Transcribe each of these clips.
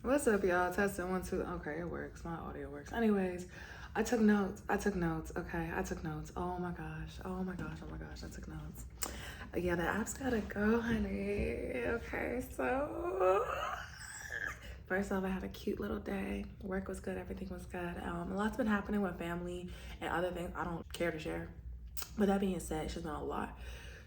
What's up, y'all? Testing 1, 2. Okay, it works. My audio works. Anyways, I took notes. Okay, I took notes. Oh my gosh. I took notes. Yeah, the app's gotta go, honey. Okay, so first off, I had a cute little day. Work was good. Everything was good. A lot's been happening with family and other things I don't care to share. But that being said, it's just been a lot.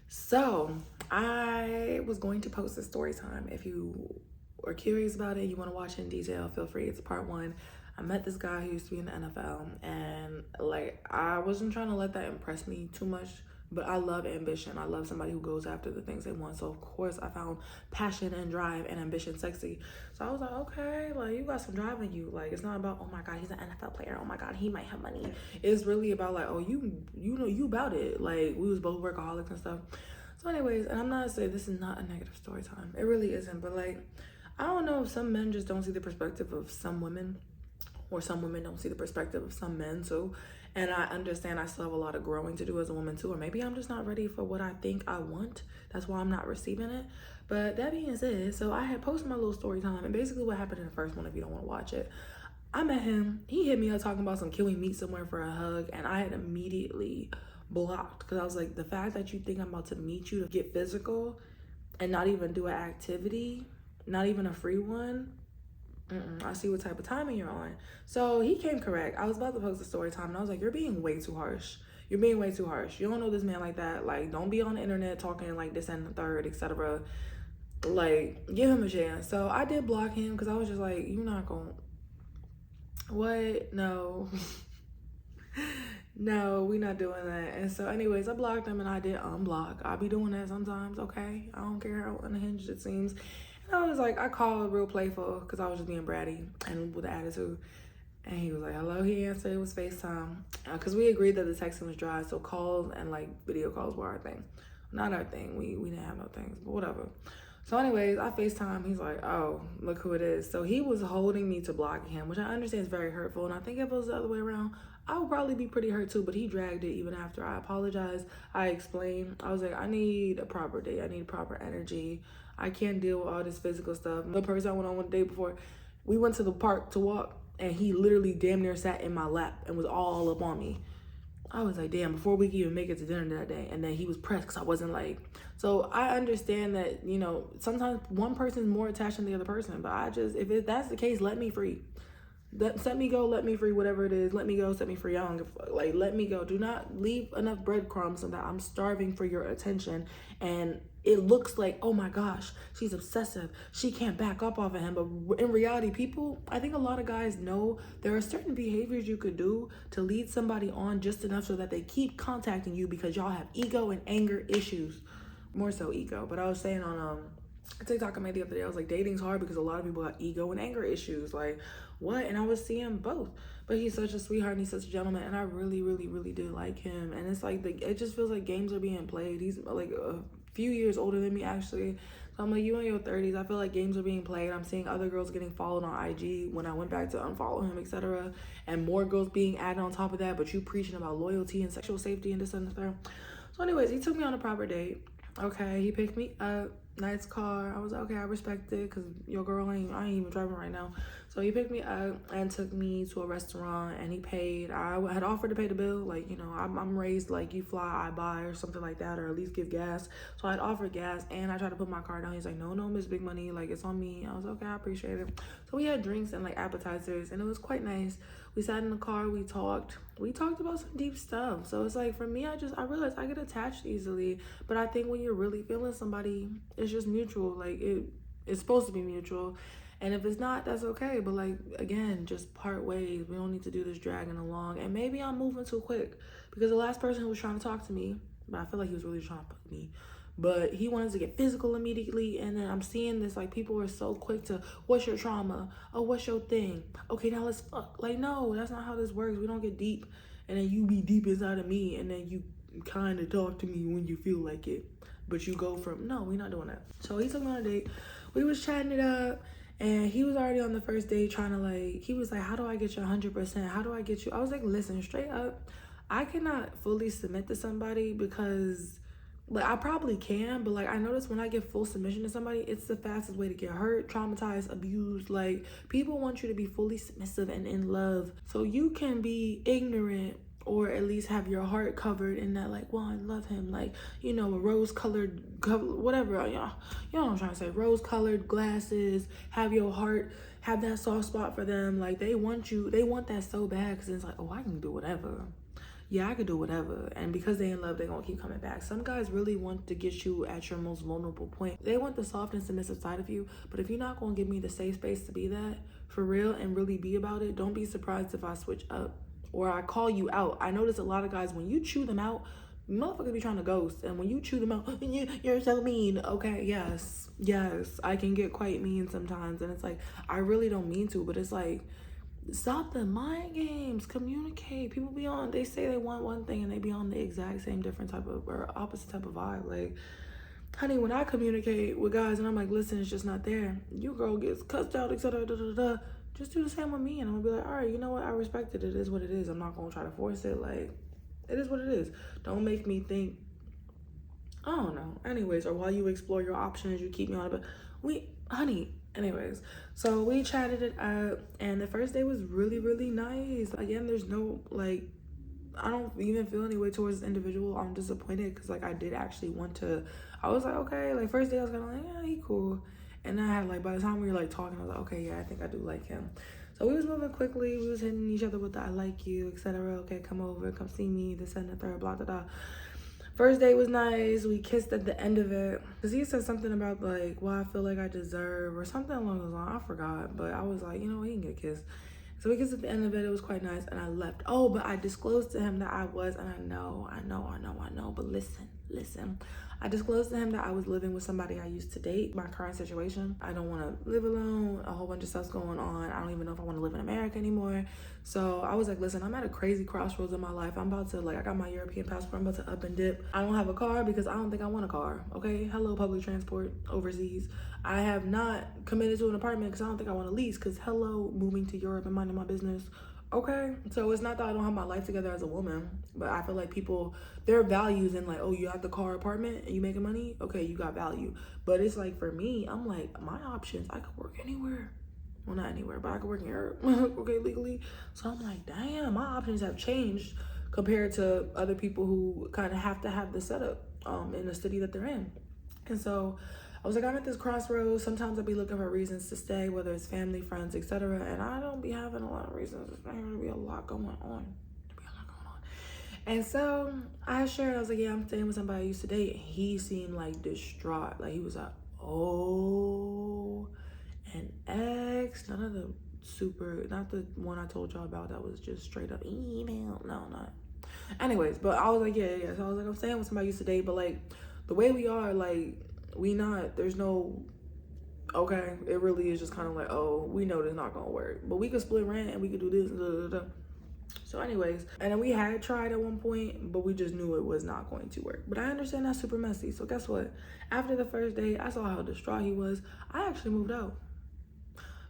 So I was going to post a story time. If you are curious about it, you want to watch it in detail, feel free. It's part 1. I met this guy who used to be in the NFL, and like I wasn't trying to let that impress me too much, but I love ambition. I love somebody who goes after the things they want. So of course I found passion and drive and ambition sexy. So I was like, okay, like you got some drive in you. Like it's not about, oh my God, he's an NFL player. Oh my God, he might have money. It's really about like, oh, you know you about it. Like we was both workaholics and stuff. So anyways, and I'm not saying this is not a negative story time. It really isn't. But like, I don't know if some men just don't see the perspective of some women, or some women don't see the perspective of some men too. And I understand I still have a lot of growing to do as a woman too, or maybe I'm just not ready for what I think I want. That's why I'm not receiving it. But that being said, so I had posted my little story time, and basically what happened in the first one, if you don't want to watch it, I met him. He hit me up talking about some, can we meet somewhere for a hug? And I had immediately blocked, because I was like, the fact that you think I'm about to meet you to get physical and not even do an activity, not even a free one, I see what type of timing you're on. So he came correct. I was about to post a story time, and I was like, you're being way too harsh. You're being way too harsh. You don't know this man like that. Like, don't be on the internet talking like this and the third, etc. Like, give him a chance. So I did block him, because I was just like, you're not gonna, what? No. No, we not doing that. And so anyways, I blocked him, and I did unblock. I'll be doing that sometimes, okay? I don't care how unhinged it seems. And I was like, I called real playful, because I was just being bratty and with an attitude. And he was like, hello. He answered. It was FaceTime, because we agreed that the texting was dry, so calls and like video calls were our thing. Not our thing. We didn't have no things, but whatever. So anyways, I FaceTime. He's like, oh, look who it is. So he was holding me to blocking him, which I understand is very hurtful. And I think if it was the other way around, I would probably be pretty hurt too. But he dragged it even after I apologized. I explained. I was like, I need a proper date. I need proper energy. I can't deal with all this physical stuff. The person I went on one day before, we went to the park to walk, and he literally damn near sat in my lap and was all up on me. I was like, damn, before we could even make it to dinner that day. And then he was pressed, because I wasn't like, so I understand that, you know, sometimes one person's more attached than the other person. But I just, if that's the case, let me free. Set me go, let me free, whatever it is. Let me go, set me free. I don't give a fuck. Like, let me go. Do not leave enough breadcrumbs so that I'm starving for your attention. And it looks like, oh my gosh, she's obsessive. She can't back up off of him. But in reality, people, I think a lot of guys know there are certain behaviors you could do to lead somebody on just enough so that they keep contacting you, because y'all have ego and anger issues. More so ego. But I was saying on TikTok I made the other day, I was like, dating's hard because a lot of people got ego and anger issues. Like, what? And I was seeing both. But he's such a sweetheart, and he's such a gentleman, and I really, really, really do like him. And it's like, it just feels like games are being played. He's like a few years older than me, actually. So I'm like, you in your 30s. I feel like games are being played. I'm seeing other girls getting followed on IG when I went back to unfollow him, etc. And more girls being added on top of that, but you preaching about loyalty and sexual safety and this and that. So anyways, he took me on a proper date. Okay, he picked me up. Nice car. I was like, okay, I respect it, because your girl I ain't even driving right now. So he picked me up and took me to a restaurant, and he paid. I had offered to pay the bill. Like, you know, I'm raised like you fly, I buy, or something like that, or at least give gas. So I had offered gas, and I tried to put my card down. He's like, no, Miss Big Money, like, it's on me. I was like, okay, I appreciate it. So we had drinks and like appetizers, and it was quite nice. We sat in the car, we talked about some deep stuff. So it's like, for me, I realized I get attached easily. But I think when you're really feeling somebody, it's just mutual. Like, it's supposed to be mutual. And if it's not, that's okay. But like, again, just part ways. We don't need to do this dragging along. And maybe I'm moving too quick, because the last person who was trying to talk to me, but I feel like he was really trying to put me, but he wanted to get physical immediately. And then I'm seeing this, like, people are so quick to, what's your trauma? Oh, what's your thing? Okay, now let's fuck. Like, no, that's not how this works. We don't get deep, and then you be deep inside of me, and then you kind of talk to me when you feel like it. But you go from, no, we're not doing that. So he took me on a date. We was chatting it up, and he was already on the first date trying to, like, he was like, how do I get you 100%? How do I get you? I was like, listen, straight up, I cannot fully submit to somebody, because Like, I probably can, but like, I notice when I give full submission to somebody, it's the fastest way to get hurt, traumatized, abused. Like, people want you to be fully submissive and in love so you can be ignorant, or at least have your heart covered in that, like, well, I love him, like, you know, a rose-colored, whatever, you know what I'm trying to say, rose-colored glasses, have your heart, have that soft spot for them. Like, they want that so bad, because it's like, oh, I can do whatever. Yeah, I could do whatever. And because they in love, they're gonna keep coming back. Some guys really want to get you at your most vulnerable point. They want the soft and submissive side of you, but if you're not gonna give me the safe space to be that for real and really be about it, don't be surprised if I switch up or I call you out. I notice a lot of guys, when you chew them out, motherfuckers be trying to ghost, and when you chew them out, you're so mean. Okay, yes, I can get quite mean sometimes, and it's like, I really don't mean to, but it's like, stop the mind games, communicate. People be on, they say they want one thing and they be on the exact same different type of, or opposite type of vibe. Like, honey, when I communicate with guys and I'm like, listen, it's just not there, you girl gets cussed out, etc. Just do the same with me, and I'm gonna be like, all right, you know what, I respect it. It is what it is. I'm not gonna try to force it. Like, it is what it is. Don't make me think, I don't know. Anyways, or while you explore your options, you keep me on it. But honey, anyways, so we chatted it up, and the first day was really, really nice. Again, there's no, like, I don't even feel any way towards this individual. I'm disappointed because, like, I did actually want to, I was like, okay, like, first day I was kind of like, yeah, he cool. And I had, like, by the time we were, like, talking, I was like, okay, yeah, I think I do like him. So we was moving quickly. We was hitting each other with the I like you, etc. Okay, come over, come see me, this and the third, blah, blah, blah. First date was nice. We kissed at the end of it. Because he said something about, like, well, I feel like I deserve, or something along those lines. I forgot. But I was like, you know, he can get a kiss. So we kissed at the end of it. It was quite nice. And I left. Oh, but I disclosed to him that I was, and I know. But listen. I disclosed to him that I was living with somebody I used to date, my current situation. I don't want to live alone. A whole bunch of stuff's going on. I don't even know if I want to live in America anymore. So I was like, listen, I'm at a crazy crossroads in my life. I'm about to, like, I got my European passport. I'm about to up and dip. I don't have a car because I don't think I want a car. Okay? Hello, public transport overseas. I have not committed to an apartment because I don't think I want to lease, because hello, moving to Europe and minding my business. Okay, so it's not that I don't have my life together as a woman, but I feel like people, their values in, like, oh, you have the car, apartment, and you making money, okay, you got value. But it's like, for me, I'm like, my options, I could work anywhere. Well, not anywhere, but I could work in Europe, okay, legally. So I'm like, damn, my options have changed compared to other people who kind of have to have the setup in the city that they're in. And so I was like, I'm at this crossroads. Sometimes I'll be looking for reasons to stay, whether it's family, friends, etc. And I don't be having a lot of reasons. There's going to be a lot going on. And so I shared, I was like, yeah, I'm staying with somebody I used to date. And he seemed like distraught. Like, he was like, oh, an ex. None of the not the one I told y'all about that was just straight up email. No, not. Anyways, but I was like, yeah. So I was like, I'm staying with somebody I used to date, but, like, the way we are, like, there's no, okay, it really is just kind of like, oh, we know this not gonna work, but we could split rent and we could do this. So anyways, and then we had tried at one point, but we just knew it was not going to work. But I understand that's super messy. So guess what? After the first day, I saw how distraught he was. I actually moved out.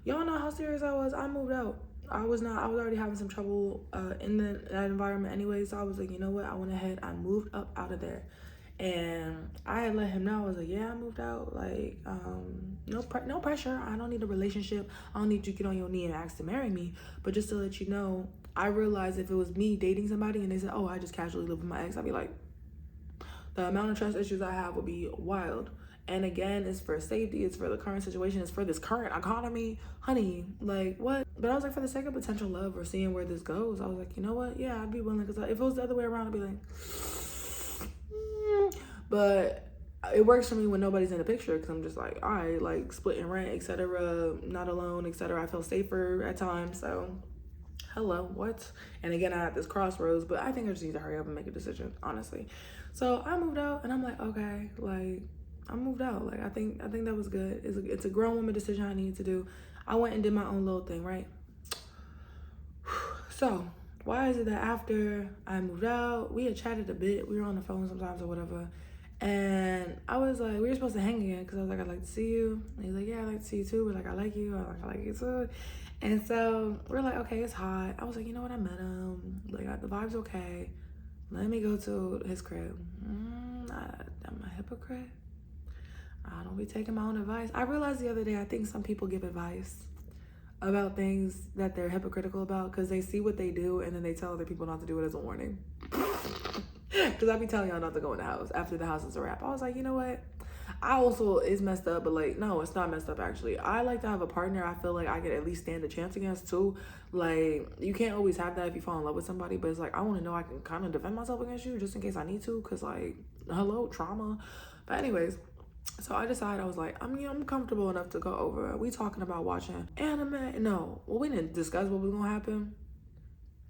Y'all know how serious I was. I moved out. I was already having some trouble in that environment anyway. So I was like, you know what? I went ahead. I moved up out of there. And I had let him know, I was like, yeah, I moved out, like, no pressure. I don't need a relationship. I don't need you to get on your knee and ask to marry me. But just to let you know, I realized if it was me dating somebody and they said, oh, I just casually live with my ex, I'd be like, the amount of trust issues I have would be wild. And again, it's for safety, it's for the current situation, it's for this current economy. Honey, like, what? But I was like, for the sake of potential love or seeing where this goes, I was like, you know what? Yeah, I'd be willing, because if it was the other way around, I'd be like, but it works for me when nobody's in the picture, because I'm just like, all right, like, splitting rent, etc., not alone, etc. I feel safer at times. So hello, what? And again, I had this crossroads, but I think I just need to hurry up and make a decision, honestly. So I moved out, and I'm like, okay, like, I moved out. Like, I think that was good. It's a grown woman decision I needed to do. I went and did my own little thing, right? So why is it that after I moved out, we had chatted a bit, we were on the phone sometimes or whatever, and I was like, we were supposed to hang again, because I was like, I'd like to see you. And he's like, yeah, I'd like to see you too. We're like, I like you. I like you too. And so we're like, okay, it's hot. I was like, you know what? I met him. Like, the vibe's okay. Let me go to his crib. I'm a hypocrite. I don't be taking my own advice. I realized the other day, I think some people give advice about things that they're hypocritical about because they see what they do and then they tell other people not to do it as a warning. Because I be telling y'all not to go in the house after the house is a wrap. I was like, you know what? I also, it's messed up, but like, no, it's not messed up actually. I like to have a partner I feel like I could at least stand a chance against too. Like, you can't always have that if you fall in love with somebody, but it's like, I want to know I can kind of defend myself against you just in case I need to, because like, hello, trauma. But anyways, so I decided, I was like, I'm comfortable enough to go over. We talking about watching anime? No, well, we didn't discuss what was gonna happen.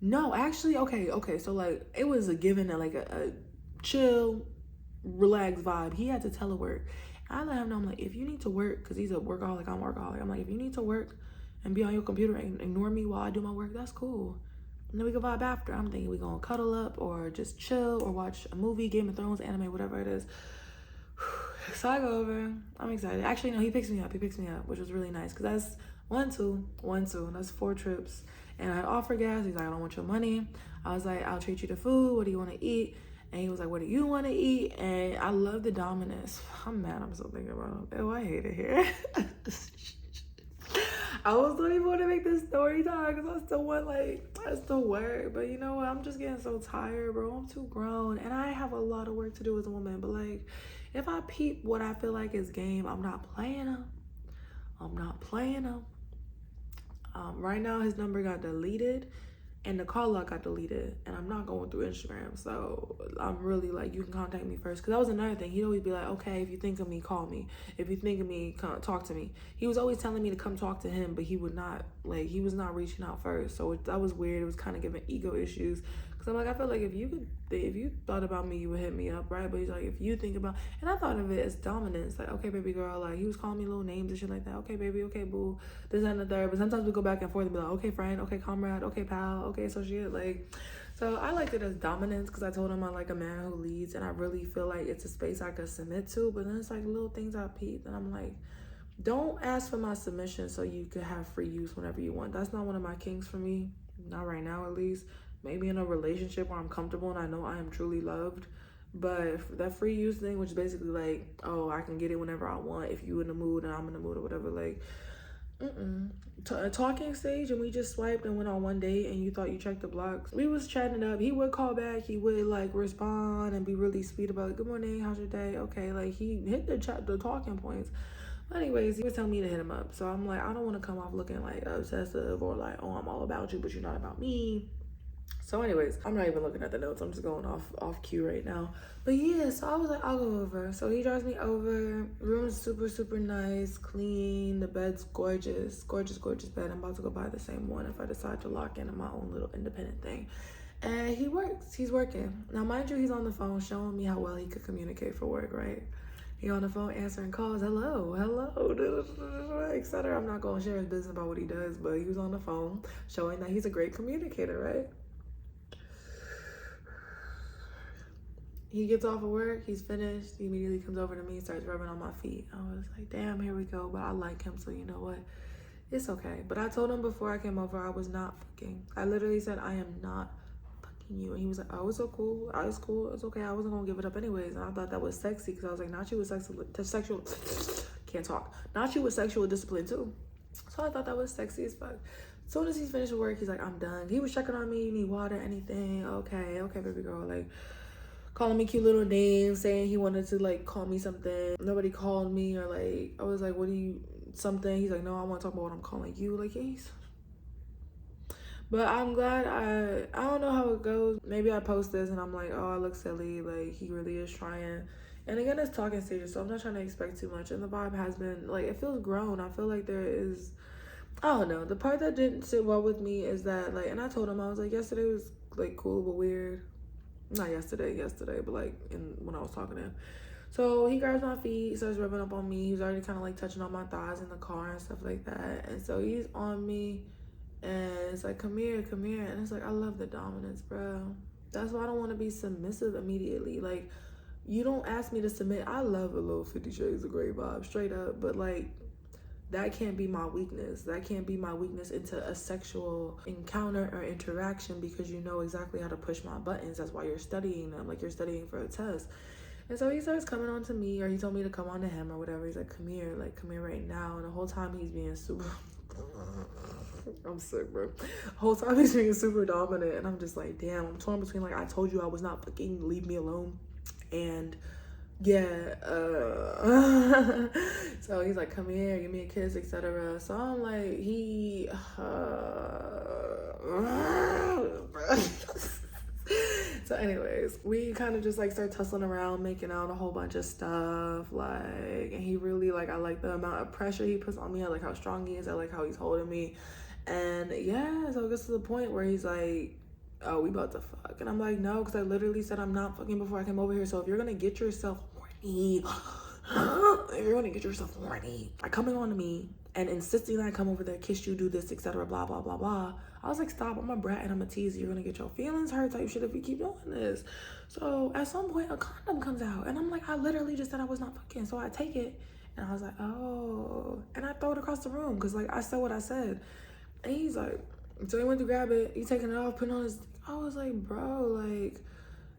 No, actually, okay. So like, it was a given and like a chill, relaxed vibe. He had to telework. I let him know, I'm like, if you need to work, because he's a workaholic, I'm a workaholic. I'm like, if you need to work and be on your computer and ignore me while I do my work, that's cool. And then we can vibe after. I'm thinking we gonna cuddle up or just chill or watch a movie, Game of Thrones, anime, whatever it is. So I go over. I'm excited. Actually, no, he picks me up, which was really nice because that's one, two. That's 4 trips. And I offer gas. He's like, I don't want your money. I was like, I'll treat you to food. What do you want to eat? And he was like, what do you want to eat? And I love the dominance. I'm mad. I'm still thinking about it. Oh, I hate it here. I was don't even want to make this story time because I still work. But you know what? I'm just getting so tired, bro. I'm too grown. And I have a lot of work to do as a woman. But like, if I peep what I feel like is game, I'm not playing them. Right now, his number got deleted. And the call log got deleted, and I'm not going through Instagram, so I'm really like, you can contact me first. Because that was another thing. He'd always be like, okay, if you think of me, call me. If you think of me, come talk to me. He was always telling me to come talk to him, but he would not, like, he was not reaching out first. So that was weird. It was kind of giving ego issues. Because I'm like, I feel like if you thought about me, you would hit me up, right? But he's like, if you think about, and I thought of it as dominance. Like, okay, baby girl, like, he was calling me little names and shit like that. Okay, baby, okay, boo, this, that, and the third. But sometimes we go back and forth and be like, okay, friend, okay, comrade, okay, pal, okay, associate. Like, so I liked it as dominance because I told him I like a man who leads, and I really feel like it's a space I could submit to. But then it's like little things I peep, and I'm like, don't ask for my submission so you could have free use whenever you want. That's not one of my kinks for me, not right now at least. Maybe in a relationship where I'm comfortable and I know I am truly loved. But that free use thing, which is basically like, oh, I can get it whenever I want if you in the mood and I'm in the mood or whatever, like, a talking stage, and we just swiped and went on one date and you thought you checked the blocks. We was chatting up. He would call back. He would like respond and be really sweet about it. Good morning, how's your day? Okay, like he hit the talking points. But anyways, he was telling me to hit him up. So I'm like, I don't want to come off looking like obsessive or like, oh, I'm all about you, but you're not about me. So anyways, I'm not even looking at the notes. I'm just going off cue right now. But yeah, so I was like, I'll go over. So he drives me over. Room's super nice, clean. The bed's gorgeous bed. I'm about to go buy the same one if I decide to lock in on my own little independent thing. And he works. He's working. Now, mind you, he's on the phone showing me how well he could communicate for work, right? He on the phone answering calls. Hello, etc. I'm not going to share his business about what he does, but he was on the phone showing that he's a great communicator, right? He gets off of work, he's finished, he immediately comes over to me, starts rubbing on my feet. I was like, damn, here we go, but I like him, so you know what? It's okay. But I told him before I came over, I was not fucking. I literally said, I am not fucking you. And he was like, oh, it's so cool. Oh, it's cool. It's okay. I wasn't going to give it up anyways. And I thought that was sexy because I was like, not you with sexual, can't talk. Not you with sexual discipline too. So I thought that was sexy as fuck. As soon as he's finished with work, he's like, I'm done. He was checking on me, need water, anything. Okay, baby girl, like, calling me cute little names, saying he wanted to like call me something. Nobody called me, or like, I was like, what do you, something? He's like, no, I want to talk about what I'm calling you. Like, yes. But I'm glad I don't know how it goes. Maybe I post this and I'm like, oh, I look silly. Like, he really is trying. And again, it's talking stages, so I'm not trying to expect too much. And the vibe has been, like, it feels grown. I feel like there is, I don't know. The part that didn't sit well with me is that, like, and I told him, I was like, yesterday was, like, cool but weird. Not yesterday, but like when I was talking to him. So he grabs my feet, starts rubbing up on me. He was already kind of like touching on my thighs in the car and stuff like that. And so he's on me and it's like, come here. And it's like, I love the dominance, bro. That's why I don't want to be submissive immediately. Like, you don't ask me to submit. I love a little 50 Shades of Grey vibe, straight up. But like, that can't be my weakness. That can't be my weakness into a sexual encounter or interaction, because you know exactly how to push my buttons. That's why you're studying them, like you're studying for a test. And so he starts coming on to me, or he told me to come on to him or whatever. He's like, come here right now. And the whole time he's being super I'm sick, bro. The whole time he's being super dominant, and I'm just like, damn, I'm torn between like, I told you I was not fucking, leave me alone, and yeah, so he's like, come here, give me a kiss, etc. So I'm like, so anyways, we kind of just like start tussling around, making out a whole bunch of stuff, like, and he really, like, I like the amount of pressure he puts on me. I like how strong he is. I like how he's holding me. And yeah, so it gets to the point where he's like, oh, we about to fuck. And I'm like, no, because I literally said I'm not fucking before I came over here. So if you're gonna get yourself horny, by coming on to me and insisting that I come over there, kiss you, do this, etc., blah blah blah blah, I was like, stop, I'm a brat and I'm a tease. You're gonna get your feelings hurt type shit if you keep doing this. So at some point a condom comes out, and I'm like, I literally just said I was not fucking. So I take it, and I was like, oh, and I throw it across the room, because like I said what I said. And he's like, so he went to grab it, he taking it off, putting on his, I was like, bro, like,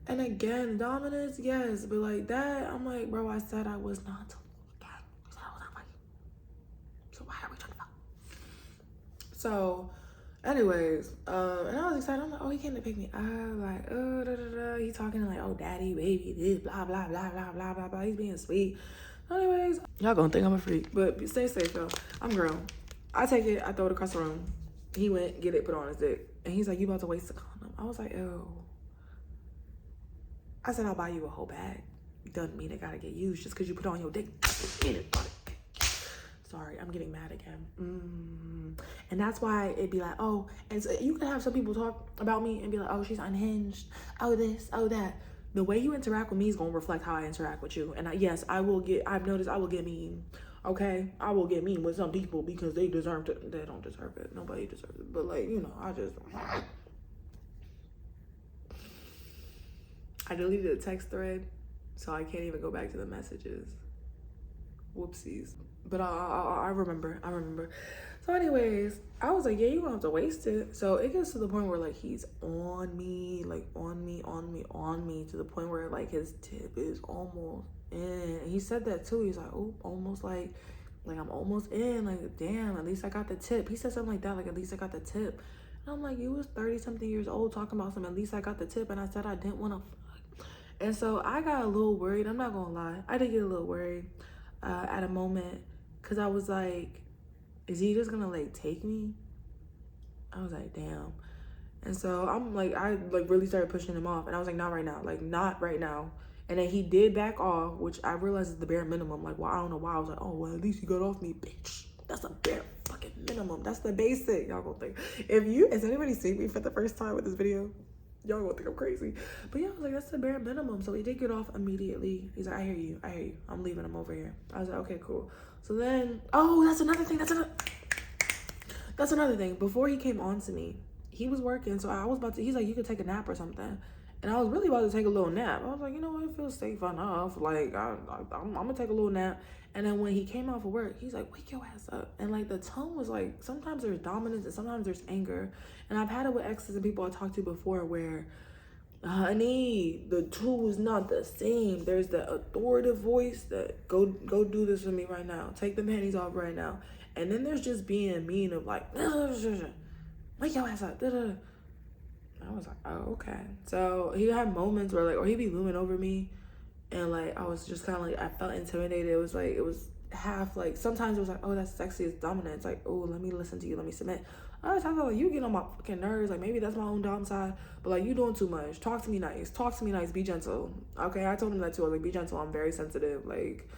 and again, dominance, yes, but like that, I'm like, bro, I said I was not. So why are we trying to fuck? So anyways, and I was excited. I'm like, oh, he came to pick me up, like, oh, da, da, da. He talking like, oh, daddy, baby, this, blah, blah, blah, blah, blah, blah, blah. He's being sweet. Anyways, y'all gonna think I'm a freak, but stay safe, though. I'm grown. I take it, I throw it across the room. He went, get it, put it on his dick. And he's like, you about to waste the condom. I was like, ew. I said, I'll buy you a whole bag. Doesn't mean it gotta get used just because you put it on your dick. Sorry, I'm getting mad again. And that's why it'd be like, oh, and so you can have some people talk about me and be like, oh, she's unhinged. Oh, this, oh, that. The way you interact with me is gonna reflect how I interact with you. And yes, I've noticed I will get mean. Okay, I will get mean with some people because they deserve it. They don't deserve it. Nobody deserves it. But like, you know, I deleted a text thread, so I can't even go back to the messages. Whoopsies. But I remember. So anyways, I was like, yeah, you gonna have to waste it. So it gets to the point where like he's on me, like on me, to the point where like his tip is almost in. And he said that too. He's like, oh, almost like I'm almost in. Like, damn, at least I got the tip. He said something like that, like, at least I got the tip. And I'm like, you was 30-something years old talking about some, at least I got the tip. And I said I didn't want to fuck. And so I got a little worried. I'm not gonna lie. I did get a little worried at a moment, because I was like, is he just gonna like take me? I was like, damn. And so I'm like, I like really started pushing him off, and I was like, not right now, like not right now. And then he did back off, which I realized is the bare minimum. Like, well, I don't know why. I was like, oh, well, at least he got off me, bitch. That's a bare fucking minimum. That's the basic. Y'all gonna think, has anybody seen me for the first time with this video? Y'all gonna think I'm crazy. But yeah, I was like, that's the bare minimum. So he did get off immediately. He's like, I hear you. I'm leaving him over here. I was like, okay, cool. So then, oh, that's another thing. That's another thing. Before he came on to me, he was working. So I was about to, he's like, you could take a nap or something. And I was really about to take a little nap. I was like, you know what? It feels safe enough. Like, I'm gonna take a little nap. And then when he came out for work, he's like, wake your ass up. And like the tone was like, sometimes there's dominance and sometimes there's anger. And I've had it with exes and people I talked to before where, honey, the two is not the same. There's the authoritative voice that go do this for me right now. Take the panties off right now. And then there's just being mean of like, wake your ass up. I was like, oh, okay. So he had moments where like, or he'd be looming over me, and like I was just kind of like, I felt intimidated. It was half like, sometimes it was like, oh, that's sexy, it's dominant. It's like, oh, let me listen to you, let me submit. Other times I'm like, you get on my fucking nerves. Like, maybe that's my own downside, but like, you doing too much. Talk to me nice, be gentle. Okay, I told him that too. I was like, be gentle, I'm very sensitive. Like,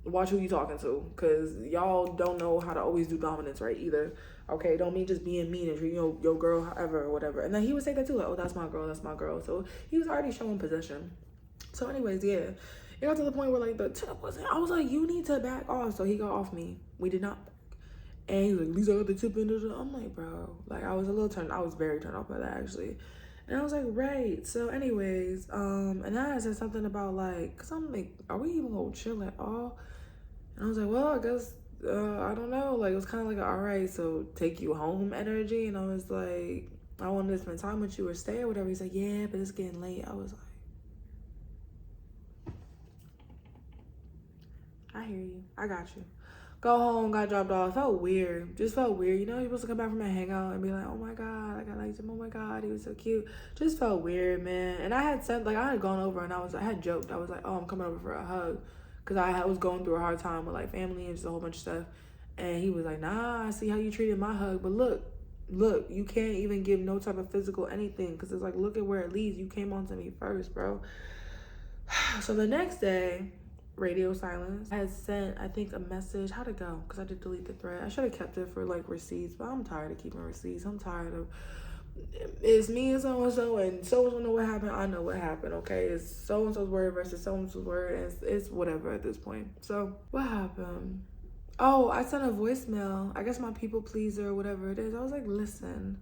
watch who you talking to, because y'all don't know how to always do dominance right either. Okay, don't mean just being mean and treating your girl however or whatever. And then he would say that too, like, oh, that's my girl. So he was already showing possession. So anyways, yeah, it got to the point where like the tip wasn't, I was like, you need to back off. So he got off me. We did not. And he was like, at least I got the tip in there. I'm like, bro, like I was very turned off by that actually. And I was like, right. So anyways, and then I said something about like, cause I'm like, are we even gonna chill at all? And I was like, well, I guess I don't know, like, it was kind of like, all right, so take you home energy. And I was like, I wanted to spend time with you or stay or whatever. He's like, yeah, but it's getting late. I was like, I hear you. I got you. Go home, got dropped off. Felt weird. Just felt weird. You know, you're supposed to come back from a hangout and be like, oh my God, like I liked him. Oh my God, he was so cute. Just felt weird, man. And I had said, like, I had gone over and I had joked. I was like, oh, I'm coming over for a hug. Because I was going through a hard time with like family and just a whole bunch of stuff. And he was like, nah, I see how you treated my hug. But look, you can't even give no type of physical anything. Because it's like, look at where it leads. You came on to me first, bro. So the next day, radio silence. I had sent, I think, a message. How'd it go? Because I did delete the thread. I should have kept it for like receipts, but I'm tired of keeping receipts. I'm tired of, it's me and so-and-so know what happened. I know what happened, okay? It's so-and-so's word versus so-and-so's word. And it's whatever at this point. So what happened? Oh, I sent a voicemail. I guess my people pleaser or whatever it is. I was like, listen,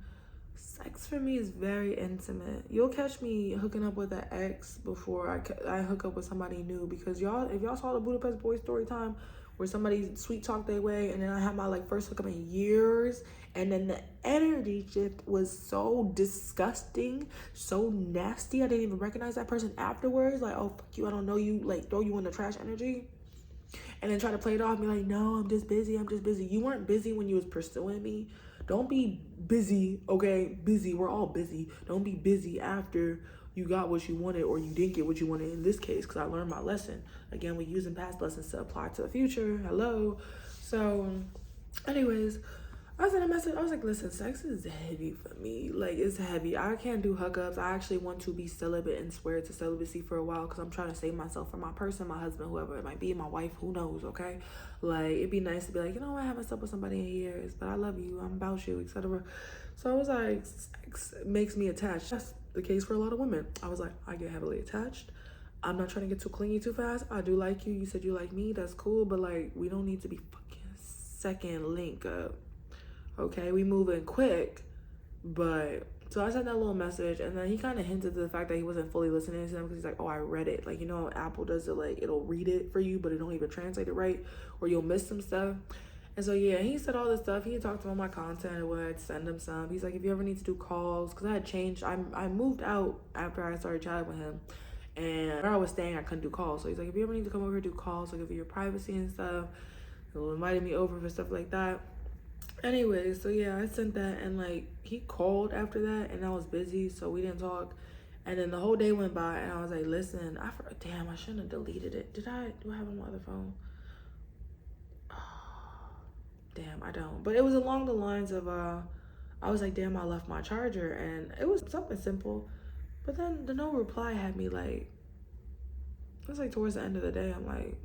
sex for me is very intimate. You'll catch me hooking up with an ex before I hook up with somebody new, because if y'all saw the Budapest Boys story time where somebody sweet talked their way, and then I had my like first hookup in years, and then the energy shift was so disgusting, so nasty. I didn't even recognize that person afterwards. Like, oh fuck you, I don't know you, like throw you in the trash energy. And then try to play it off, be like, no, I'm just busy. You weren't busy when you was pursuing me. Don't be busy, okay? Busy, we're all busy. Don't be busy after you got what you wanted or you didn't get what you wanted in this case, because I learned my lesson. Again, we're using past lessons to apply to the future. Hello. So, anyways, I sent a message. I was like, listen, sex is heavy for me. Like, it's heavy. I can't do hookups. I actually want to be celibate and swear to celibacy for a while, because I'm trying to save myself for my person, my husband, whoever it might be, my wife, who knows, okay? Like, it'd be nice to be like, you know what, I haven't slept with somebody in years, but I love you, I'm about you, etc. So I was like, sex makes me attached. That's the case for a lot of women. I was like, I get heavily attached. I'm not trying to get too clingy too fast. I do like you. You said you like me. That's cool. But, like, we don't need to be fucking second link up. Okay, we moving quick. But so I sent that little message, and then he kind of hinted to the fact that he wasn't fully listening to them, because he's like, oh, I read it. Like, you know, Apple does it, like, it'll read it for you, but it don't even translate it right, or you'll miss some stuff. And so, yeah, he said all this stuff. He talked about my content and what I'd send him some. He's like, if you ever need to do calls, because I had changed. I moved out after I started chatting with him. And where I was staying, I couldn't do calls. So he's like, if you ever need to come over and do calls, like, for your privacy and stuff, he'll invite me over for stuff like that. Anyway, so yeah, I sent that, and like he called after that, and I was busy, so we didn't talk. And then the whole day went by, and I was like, listen, damn, I shouldn't have deleted it. Do I have it on my other phone? Oh, damn, I don't. But it was along the lines of I was like, damn, I left my charger, and it was something simple. But then the no reply had me like, it was like towards the end of the day, I'm like,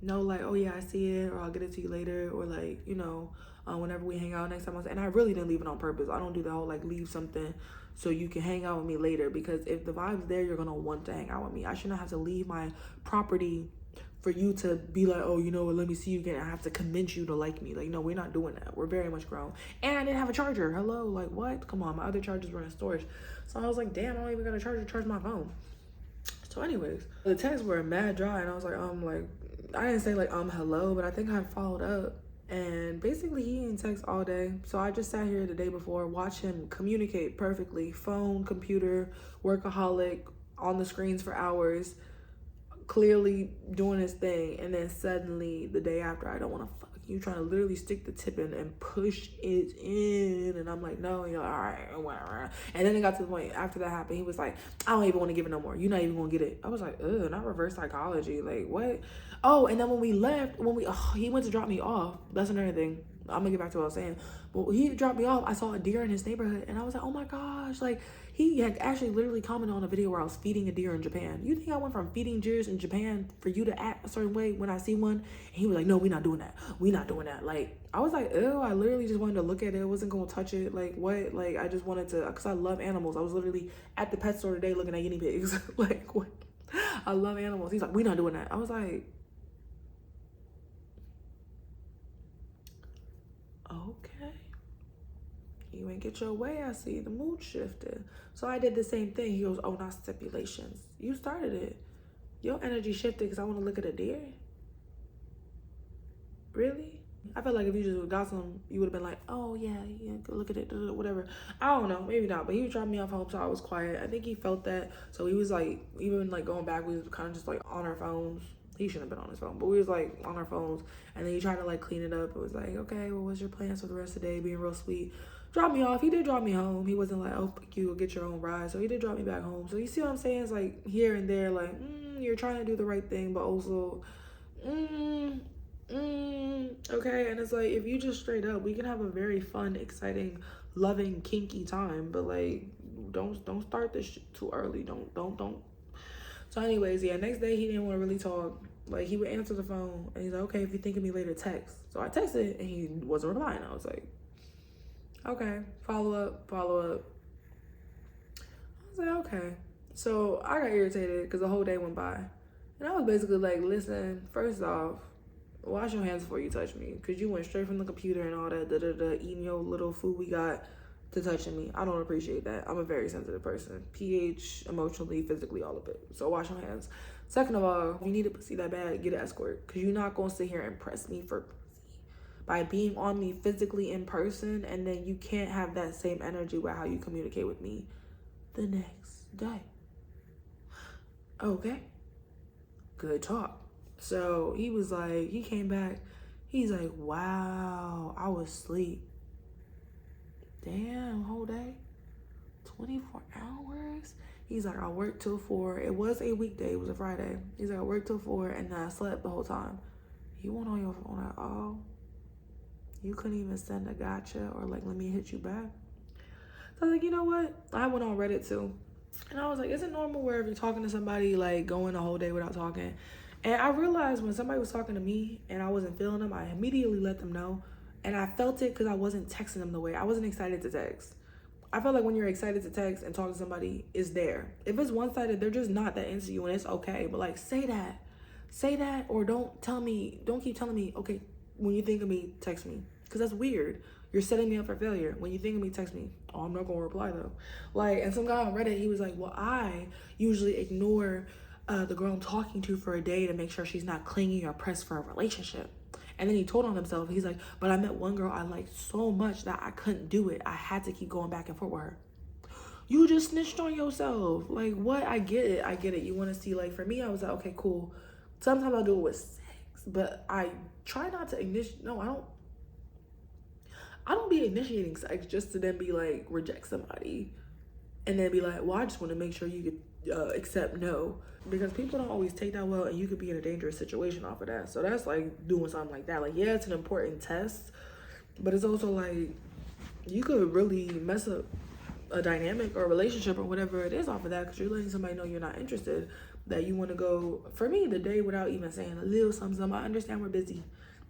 no, like, oh yeah, I see it, or I'll get it to you later, or like, you know, whenever we hang out next time. And I really didn't leave it on purpose. I don't do the whole like leave something so you can hang out with me later, because if the vibe's there, you're gonna want to hang out with me. I shouldn't have to leave my property for you to be like, oh, you know what, let me see you again. I have to convince you to like me. Like, no, we're not doing that. We're very much grown. And I didn't have a charger. Hello, like what? Come on, my other chargers were in storage. So I was like, damn, I don't even got a charger to charge my phone. So anyways, the texts were mad dry, and I was like, I didn't say like hello, but I think I followed up. And basically he didn't text all day. So I just sat here the day before, watch him communicate perfectly. Phone, computer, workaholic, on the screens for hours, clearly doing his thing. And then suddenly the day after, I don't want to fuck you, trying to literally stick the tip in and push it in. And I'm like, no, you're like, all right, whatever. And then it got to the point after that happened, he was like, I don't even want to give it no more. You're not even gonna get it. I was like, ugh, not reverse psychology. Like, what? Oh, and then when we left, he went to drop me off. That's another thing. I'm gonna get back to what I was saying. But he dropped me off. I saw a deer in his neighborhood, and I was like, oh my gosh. Like, he had actually literally commented on a video where I was feeding a deer in Japan. You think I went from feeding deers in Japan for you to act a certain way when I see one? And he was like, no, we're not doing that. We're not doing that. Like, I was like, ew, I literally just wanted to look at it. I wasn't gonna touch it. Like, what? Like, I just wanted to, because I love animals. I was literally at the pet store today looking at guinea pigs. Like, what? I love animals. He's like, we're not doing that. I was like, okay, you ain't get your way. I see the mood shifted. So I did the same thing. He goes, oh, not stipulations. You started it. Your energy shifted because I want to look at a deer. Really? I feel like if you just got some, you would have been like, oh yeah, go look at it, whatever. I don't know, maybe not, but he was dropping me off home, so I was quiet. I think he felt that, so he was like, even like going back, we was kind of just like on our phones. He shouldn't have been on his phone, but we was like on our phones, and then he tried to like clean it up. It was like, okay, well, what's your plans for the rest of the day? Being real sweet. Dropped me off. He did drop me home. He wasn't like, oh, fuck you, get your own ride. So he did drop me back home. So you see what I'm saying? It's like here and there, like, you're trying to do the right thing, but also, okay. And it's like, if you just straight up, we can have a very fun, exciting, loving, kinky time, but like, don't start this shit too early. Don't. So anyways, yeah, next day he didn't want to really talk. Like, he would answer the phone and he's like, okay, if you think of me later, text. So I texted and he wasn't replying. I was like, okay, follow up. I was like, okay. So I got irritated because the whole day went by. And I was basically like, listen, first off, wash your hands before you touch me, because you went straight from the computer and all that, eating your little food we got to touching me. I don't appreciate that. I'm a very sensitive person. pH, emotionally, physically, all of it. So wash your hands. Second of all, if you need a pussy that bad, get an escort, because you're not going to sit here and press me for pussy by being on me physically in person, and then you can't have that same energy with how you communicate with me the next day. Okay. Good talk. So he was like, he came back. He's like, wow, I was asleep. Damn, whole day? 24 hours? He's like, I worked till 4. It was a weekday. It was a Friday. He's like, I worked till 4 and I slept the whole time. You weren't on your phone at all? You couldn't even send a gotcha or like, let me hit you back? So I was like, you know what? I went on Reddit too. And I was like, is it normal where if you're talking to somebody, like going a whole day without talking? And I realized when somebody was talking to me and I wasn't feeling them, I immediately let them know. And I felt it because I wasn't texting them the way. I wasn't excited to text. I feel like when you're excited to text and talk to somebody, it's there. If it's one-sided, they're just not that into you, and it's okay. But like, say that, or don't keep telling me, okay, when you think of me, text me. Because that's weird. You're setting me up for failure. When you think of me, text me. Oh, I'm not going to reply though. Like, and some guy on Reddit, he was like, well, I usually ignore the girl I'm talking to for a day to make sure she's not clingy or pressed for a relationship. And then he told on himself, he's like, but I met one girl I liked so much that I couldn't do it. I had to keep going back and forth with her. You just snitched on yourself. Like, what? I get it. You want to see, like, for me, I was like, okay, cool. Sometimes I'll do it with sex, but I try not to initiate. No, I don't be initiating sex just to then be like, reject somebody and then be like, well, I just want to make sure you could accept no, because people don't always take that well, and you could be in a dangerous situation off of that. So that's like doing something like that. Like, yeah, it's an important test, but it's also like you could really mess up a dynamic or a relationship or whatever it is off of that, because you're letting somebody know you're not interested, that you want to go, for me, the day without even saying a little something. I understand we're busy,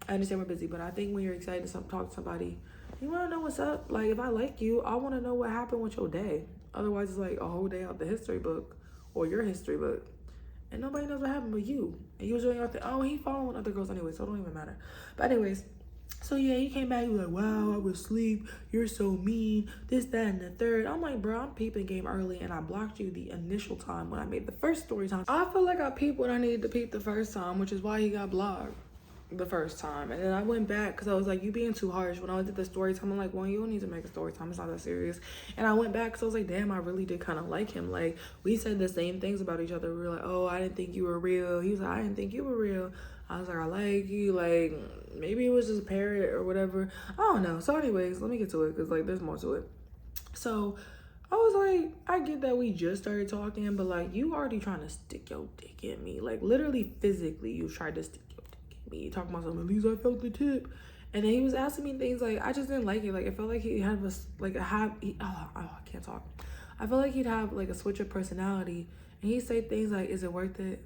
but I think when you're excited to talk to somebody, you want to know what's up. Like, if I like you, I want to know what happened with your day. Otherwise, it's like a whole day out the history book or your history book, and nobody knows what happened but you. And usually you're like, oh, he following other girls anyway, so it don't even matter. But anyways, so yeah, he came back. He was like, wow, I was asleep. You're so mean. This, that, and the third. I'm like, bro, I'm peeping game early, and I blocked you the initial time when I made the first story time. I feel like I peeped when I needed to peep the first time, which is why he got blocked the first time. And then I went back because I was like, you being too harsh. When I did the story time, I'm like, well, you don't need to make a story time, it's not that serious. And I went back because I was like, damn, I really did kind of like him. Like, we said the same things about each other. We were like, oh, I didn't think you were real. He was like, I didn't think you were real. I was like, I like you. Like, maybe it was just a parrot or whatever, I don't know. So anyways, let me get to it, because like there's more to it. So I was like, I get that we just started talking, but like, you already trying to stick your dick in me. Like, literally physically you tried to stick your dick in me, talking about something, at least I felt the tip. And then he was asking me things like, I just didn't like it. Like, it felt like he had I can't talk. I felt like he'd have like a switch of personality, and he'd say things like, is it worth it?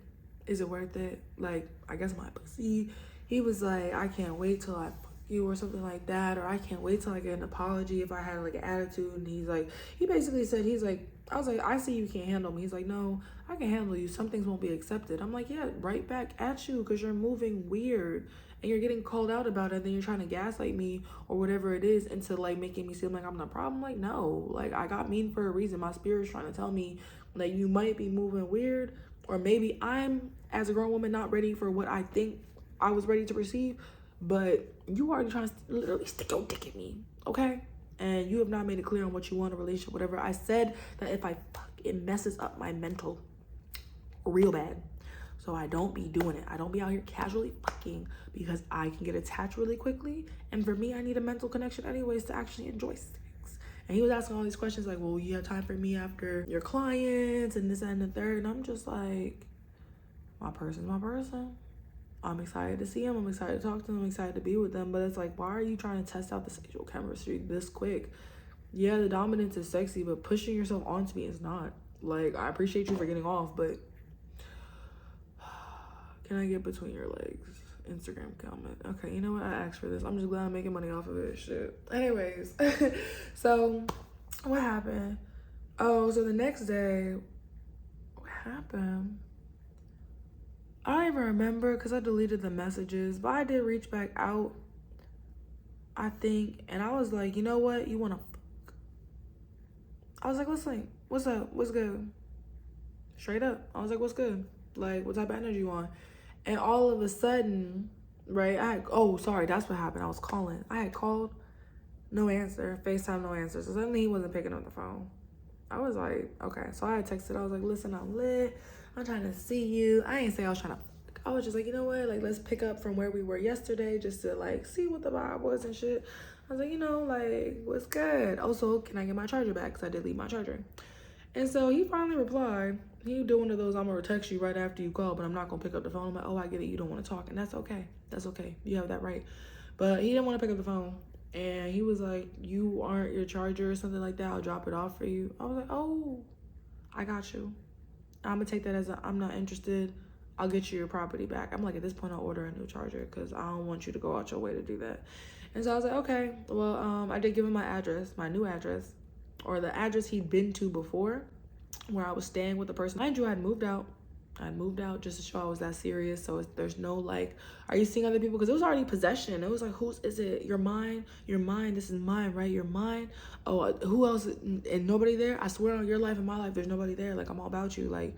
Is it worth it? Like, I guess my pussy. He was like, I can't wait till I fuck you, or something like that, or I can't wait till I get an apology if I had like an attitude. And he's like, he basically said, he's like, I was like, I see you can't handle me. He's like, no, I can handle you. Some things won't be accepted. I'm like, yeah, right back at you, because you're moving weird and you're getting called out about it, and then you're trying to gaslight me or whatever it is into like making me seem like I'm the problem. Like, no, like, I got mean for a reason. My spirit's trying to tell me that you might be moving weird, or maybe I'm, as a grown woman, not ready for what I think I was ready to receive. but you already trying to literally stick your dick at me, okay? And you have not made it clear on what you want in a relationship, whatever. I said that if I fuck, it messes up my mental real bad. So I don't be doing it. I don't be out here casually fucking because I can get attached really quickly. And for me, I need a mental connection anyways to actually enjoy sex. And he was asking all these questions like, well, you have time for me after your clients and this, that, and the third. And I'm just like, my person's my person. I'm excited to see him. I'm excited to talk to them. I'm excited to be with them. But it's like, why are you trying to test out the sexual chemistry this quick? Yeah, the dominance is sexy, but pushing yourself onto me is not. Like, I appreciate you for getting off, but can I get between your legs? Instagram comment. Okay, you know what? I asked for this. I'm just glad I'm making money off of it. Shit. Anyways, so what happened? Oh, so the next day, what happened? I don't even remember because I deleted the messages, but I did reach back out, I think, and I was like, you know what? You want to fuck? I was like, listen, what's up? What's good? Straight up. I was like, what's good? Like, what type of energy you want? And all of a sudden, right, sorry, that's what happened. I was calling. I had called, no answer. FaceTime, no answer. So suddenly he wasn't picking up the phone. I was like, okay. So I had texted. I was like, listen, I'm lit. I'm trying to see you. I ain't say I was trying to. I was just like, you know what? Like, let's pick up from where we were yesterday just to, like, see what the vibe was and shit. I was like, you know, like, what's good? Also, can I get my charger back? Because I did leave my charger. And so he finally replied. He do one of those, I'm going to text you right after you call, but I'm not going to pick up the phone. I'm like, oh, I get it. You don't want to talk. And that's okay. That's okay. You have that right. But he didn't want to pick up the phone. And he was like, you aren't your charger or something like that. I'll drop it off for you. I was like, oh, I got you. I'm going to take that as I'm not interested. I'll get you your property back. I'm like, at this point, I'll order a new charger because I don't want you to go out your way to do that. And so I was like, okay. Well, I did give him my address, my new address, or the address he'd been to before, where I was staying with the person. Mind you, I had moved out. Just to show I was that serious. So there's no like, are you seeing other people? Because it was already possession. It was like, whose is it? You're mine. You're mine. This is mine, right? You're mine. Oh, who else? And nobody there? I swear on your life and my life, there's nobody there. Like, I'm all about you. Like,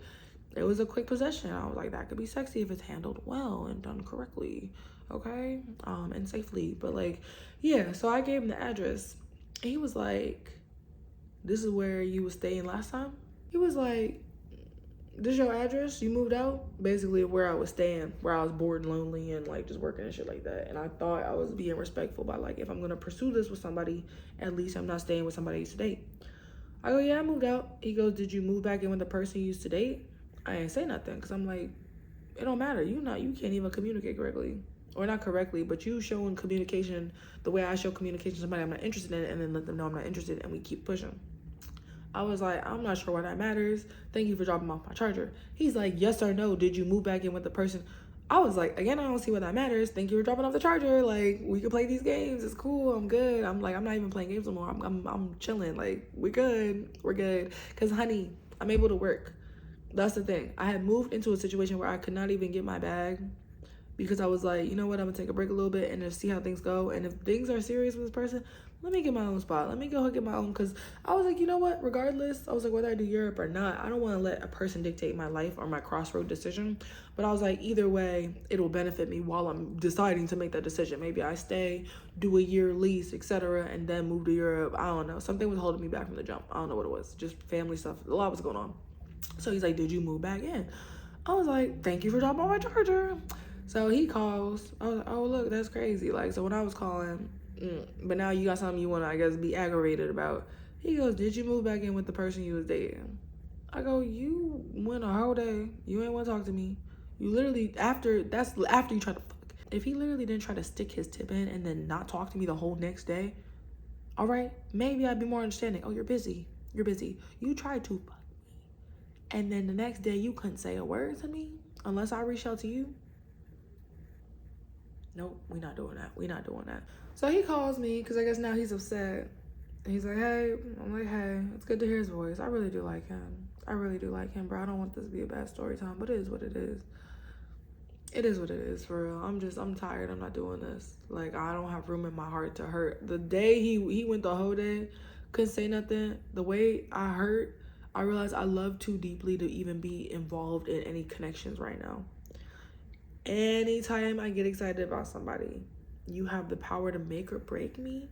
it was a quick possession. I was like, that could be sexy if it's handled well and done correctly. Okay? And safely. But like, yeah. So I gave him the address. And he was like, this is where you was staying last time? He was like, this your address? You moved out? Basically where I was staying, where I was bored and lonely and like just working and shit like that. And I thought I was being respectful by like, if I'm gonna pursue this with somebody, at least I'm not staying with somebody I used to date. I go, yeah, I moved out. He goes, did you move back in with the person you used to date? I ain't say nothing because I'm like, it don't matter. You can't even communicate correctly. Or not correctly, but you showing communication the way I show communication to somebody I'm not interested in, and then let them know I'm not interested, and we keep pushing. I was like, I'm not sure why that matters. Thank you for dropping off my charger. He's like, yes or no, did you move back in with the person? I was like, again, I don't see why that matters. Thank you for dropping off the charger. Like, we can play these games. It's cool. I'm good. I'm like, I'm not even playing games anymore. I'm chilling. Like, we're good. We're good. Because, honey, I'm able to work. That's the thing. I had moved into a situation where I could not even get my bag because I was like, you know what? I'm going to take a break a little bit and just see how things go. And if things are serious with this person, let me get my own spot. Let me go get my own, because I was like, you know what? Regardless, I was like, whether I do Europe or not, I don't want to let a person dictate my life or my crossroad decision. But I was like, either way, it'll benefit me while I'm deciding to make that decision. Maybe I stay, do a year lease, etc., and then move to Europe. I don't know. Something was holding me back from the jump. I don't know what it was. Just family stuff. A lot was going on. So he's like, did you move back in? I was like, thank you for dropping my charger. So he calls. I was like, oh, look, that's crazy. Like, so when I was calling, but now you got something you want to, I guess, be aggravated about. He goes, did you move back in with the person you was dating? I go, you went a whole day. You ain't want to talk to me. You literally, that's after you tried to fuck. If he literally didn't try to stick his tip in and then not talk to me the whole next day, all right, maybe I'd be more understanding. Oh, you're busy. You're busy. You tried to fuck me. And then the next day, you couldn't say a word to me unless I reached out to you. Nope, we're not doing that. We're not doing that. So he calls me because I guess now he's upset. He's like, hey. I'm like, hey, it's good to hear his voice. I really do like him. I really do like him, bro. I don't want this to be a bad story time, but it is what it is. It is what it is, for real. I'm tired. I'm not doing this. Like, I don't have room in my heart to hurt. The day he went the whole day, couldn't say nothing. The way I hurt, I realized I love too deeply to even be involved in any connections right now. Anytime I get excited about somebody, you have the power to make or break me,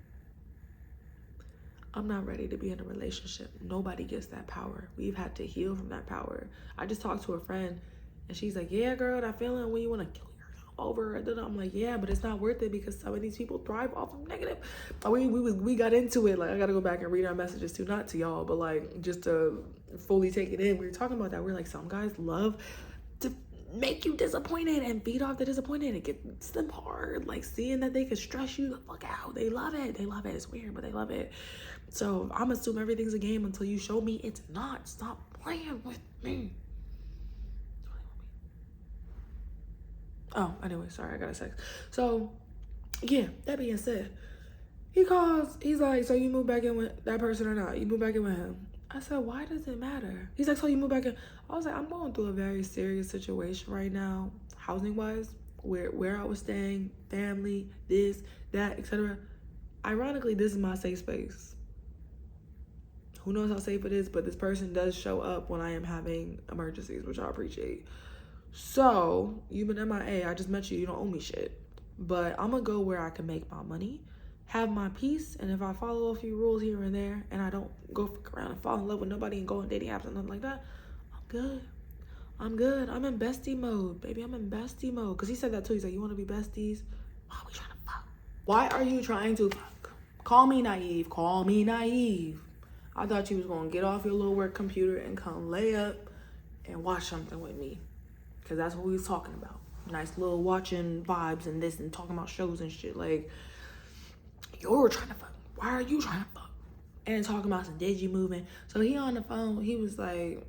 I'm not ready to be in a relationship. Nobody gets that power. We've had to heal from that power. I just talked to a friend and she's like, yeah, girl, that feeling when you want to kill yourself over. I'm like, yeah, but it's not worth it because some of these people thrive off of negative. We got into it. Like, I got to go back and read our messages too, not to y'all, but like just to fully take it in. We were talking about that. We're like, some guys love to make you disappointed and feed off the disappointed. It gets them hard. Like seeing that they can stress you the fuck out. They love it. They love it. It's weird, but they love it. So I'm assuming everything's a game until you show me it's not. Stop playing with me. Oh, anyway, sorry, I got a text. So, yeah, that being said, he calls, he's like, so you move back in with that person or not? You move back in with him? I said, why does it matter? He's like, so you move back in? I was like, I'm going through a very serious situation right now, housing-wise, where I was staying, family, this, that, etc. Ironically, this is my safe space. Who knows how safe it is, but this person does show up when I am having emergencies, which I appreciate. So, you've been MIA. I just met you. You don't owe me shit. But I'm going to go where I can make my money, have my peace, and if I follow a few rules here and there, and I don't go fuck around and fall in love with nobody and go on dating apps and nothing like that, I'm good. I'm good. I'm in bestie mode, baby. I'm in bestie mode. Because he said that too. He's like, you want to be besties? Why are we trying to fuck? Why are you trying to fuck? Call me naive. Call me naive. I thought you was going to get off your little work computer and come lay up and watch something with me. Because that's what we was talking about. Nice little watching vibes and this and talking about shows and shit. Like, you're trying to fuck. Why are you trying to fuck? And talking about some digi moving. So he on the phone, he was like,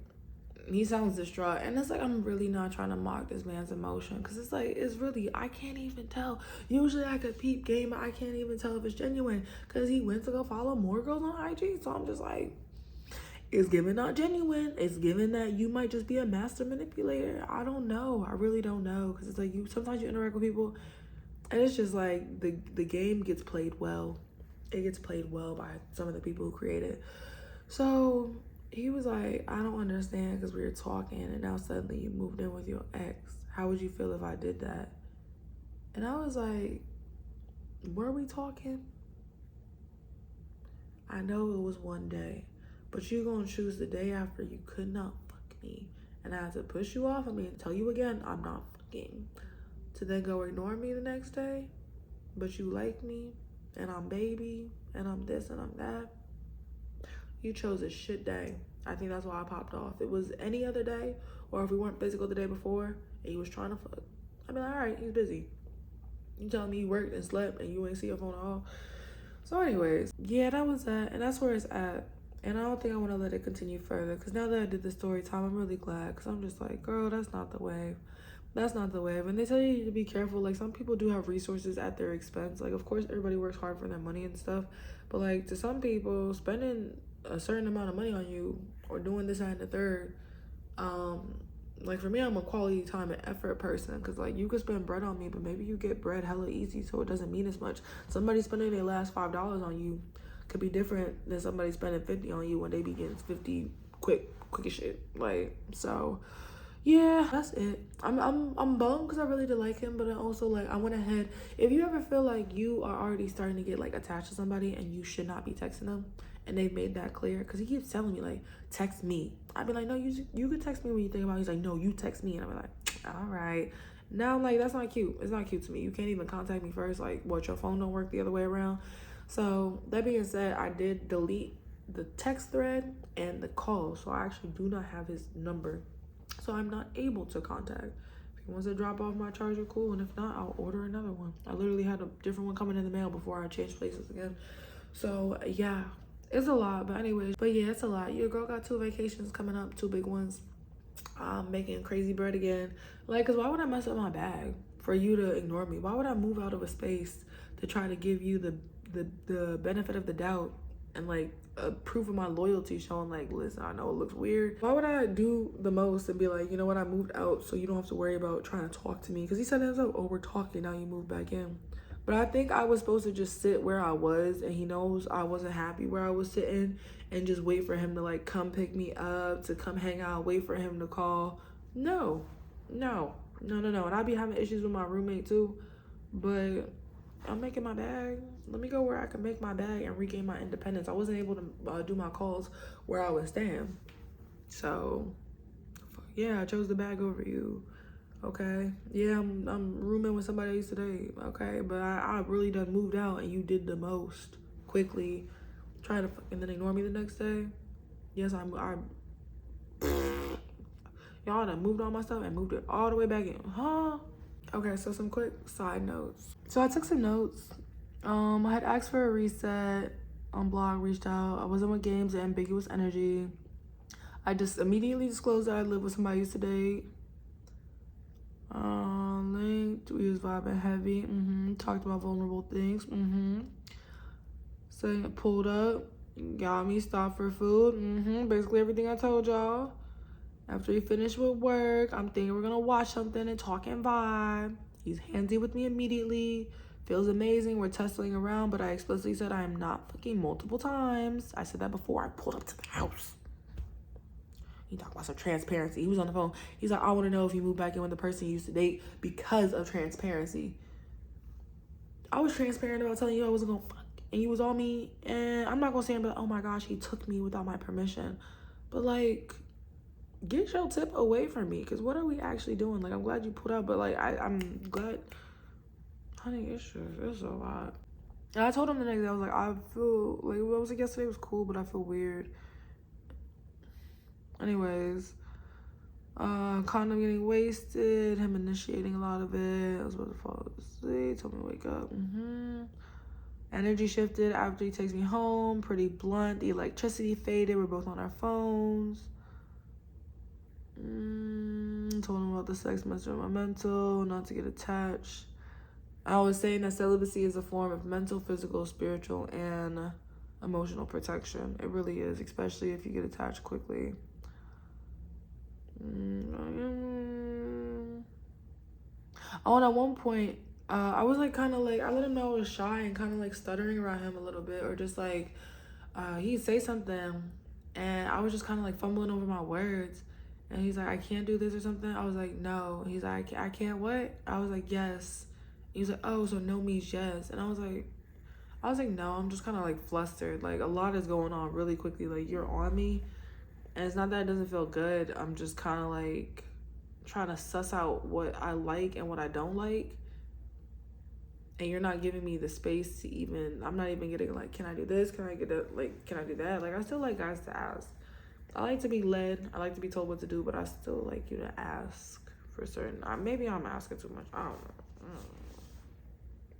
he sounds distraught. And it's like, I'm really not trying to mock this man's emotion. Because it's like, it's really, I can't even tell. Usually I could peep game, but I can't even tell if it's genuine. Because he went to go follow more girls on IG. So I'm just like, it's given not genuine. It's given that you might just be a master manipulator. I don't know. I really don't know. Because it's like, sometimes you interact with people. And it's just like, the game gets played well. It gets played well by some of the people who create it. So he was like, I don't understand because we were talking and now suddenly you moved in with your ex. How would you feel if I did that? And I was like, were we talking? I know it was one day, but you're going to choose the day after you could not fuck me. And I had to push you off of me and tell you again, I'm not fucking. To then go ignore me the next day, but you like me and I'm baby and I'm this and I'm that. You chose a shit day. I think that's why I popped off. It was any other day, or if we weren't physical the day before, and he was trying to fuck, I'd be like, all right, he's busy. You telling me you worked and slept and you ain't see your phone at all. So anyways, yeah, that was that. And that's where it's at. And I don't think I want to let it continue further. Because now that I did the story time, I'm really glad. Because I'm just like, girl, that's not the wave. That's not the wave. And they tell you to be careful. Like, some people do have resources at their expense. Like, of course, everybody works hard for their money and stuff. But, like, to some people, spending a certain amount of money on you or doing this and the third, like for me, I'm a quality time and effort person, because like you could spend bread on me, but maybe you get bread hella easy, so it doesn't mean as much. Somebody spending their last $5 on you could be different than somebody spending 50 on you when they be getting 50 quick as shit. Like, so yeah, that's it. I'm bummed because I really did like him, but I also like, I went ahead. If you ever feel like you are already starting to get like attached to somebody and you should not be texting them, and they've made that clear, because he keeps telling me like, text me. I'd be like, no, you could text me when you think about it. He's like, no, you text me. And I'm like, all right. Now I'm like, that's not cute. It's not cute to me. You can't even contact me first. Like, what, your phone don't work the other way around? So that being said, I did delete the text thread and the call, so I actually do not have his number, so I'm not able to contact. If he wants to drop off my charger, cool, and if not, I'll order another one. I literally had a different one coming in the mail before I changed places again. So yeah, it's a lot. But anyways, yeah, it's a lot. Your girl got 2 vacations coming up, 2 big ones. I'm making crazy bread again. Like, because why would I mess up my bag for you to ignore me? Why would I move out of a space to try to give you the benefit of the doubt and like a proof of my loyalty, showing like, listen, I know it looks weird. Why would I do the most and be like, you know what, I moved out so you don't have to worry about trying to talk to me? Because he said himself, oh, we're talking, now you move back in. But I think I was supposed to just sit where I was, and he knows I wasn't happy where I was sitting, and just wait for him to like come pick me up, to come hang out, wait for him to call. No. And I be having issues with my roommate too, but I'm making my bag. Let me go where I can make my bag and regain my independence. I wasn't able to do my calls where I was staying. So, yeah, I chose the bag over you. Okay. Yeah, I'm rooming with somebody I used to date. Okay. But I really done moved out and you did the most quickly. Trying to fucking then ignore me the next day. Yes, I y'all done moved all my stuff and moved it all the way back in. Huh? Okay, so some quick side notes. So I took some notes. I had asked for a reset on blog, reached out. I wasn't with games and ambiguous energy. I just immediately disclosed that I lived with somebody I used to date. Linked, we was vibing heavy. Talked about vulnerable things. Saying it pulled up, got me stopped for food. Basically everything I told y'all. After he finished with work, I'm thinking we're gonna watch something and talk and vibe. He's handsy with me immediately. Feels amazing. We're tussling around, but I explicitly said I am not fucking multiple times. I said that before I pulled up to the house. He talked about some transparency. He was on the phone. He's like, I want to know if you moved back in with the person you used to date because of transparency. I was transparent about telling you I wasn't gonna fuck, and you was on me. And I'm not gonna say, but oh my gosh, he took me without my permission. But like, get your tip away from me, because what are we actually doing? Like, I'm glad you pulled out, but like, I'm glad, honey, it's a lot. And I told him the next day, I was like, I feel like, what was it yesterday was cool, but I feel weird. Anyways, condom getting wasted, him initiating a lot of it. I was about to fall asleep, told me to wake up. Energy shifted after he takes me home, pretty blunt. The electricity faded, we're both on our phones. Told him about the sex messing with my mental, not to get attached. I was saying that celibacy is a form of mental, physical, spiritual, and emotional protection. It really is, especially if you get attached quickly. Oh, and at one point, I was like kind of like, I let him know I was shy and kind of like stuttering around him a little bit, or just like, he'd say something and I was just kind of like fumbling over my words. And he's like, I can't do this or something. I was like, no. He's like, I can't what? I was like, yes. He's like, oh, so no means yes. And I was like, no, I'm just kind of like flustered. Like, a lot is going on really quickly. Like, you're on me. And it's not that it doesn't feel good. I'm just kind of like trying to suss out what I like and what I don't like. And you're not giving me the space to even, I'm not even getting like, can I do this? Can I get that? Like, can I do that? Like, I still like guys to ask. I like to be led. I like to be told what to do, but I still like you to ask for certain. Maybe I'm asking too much. I don't know.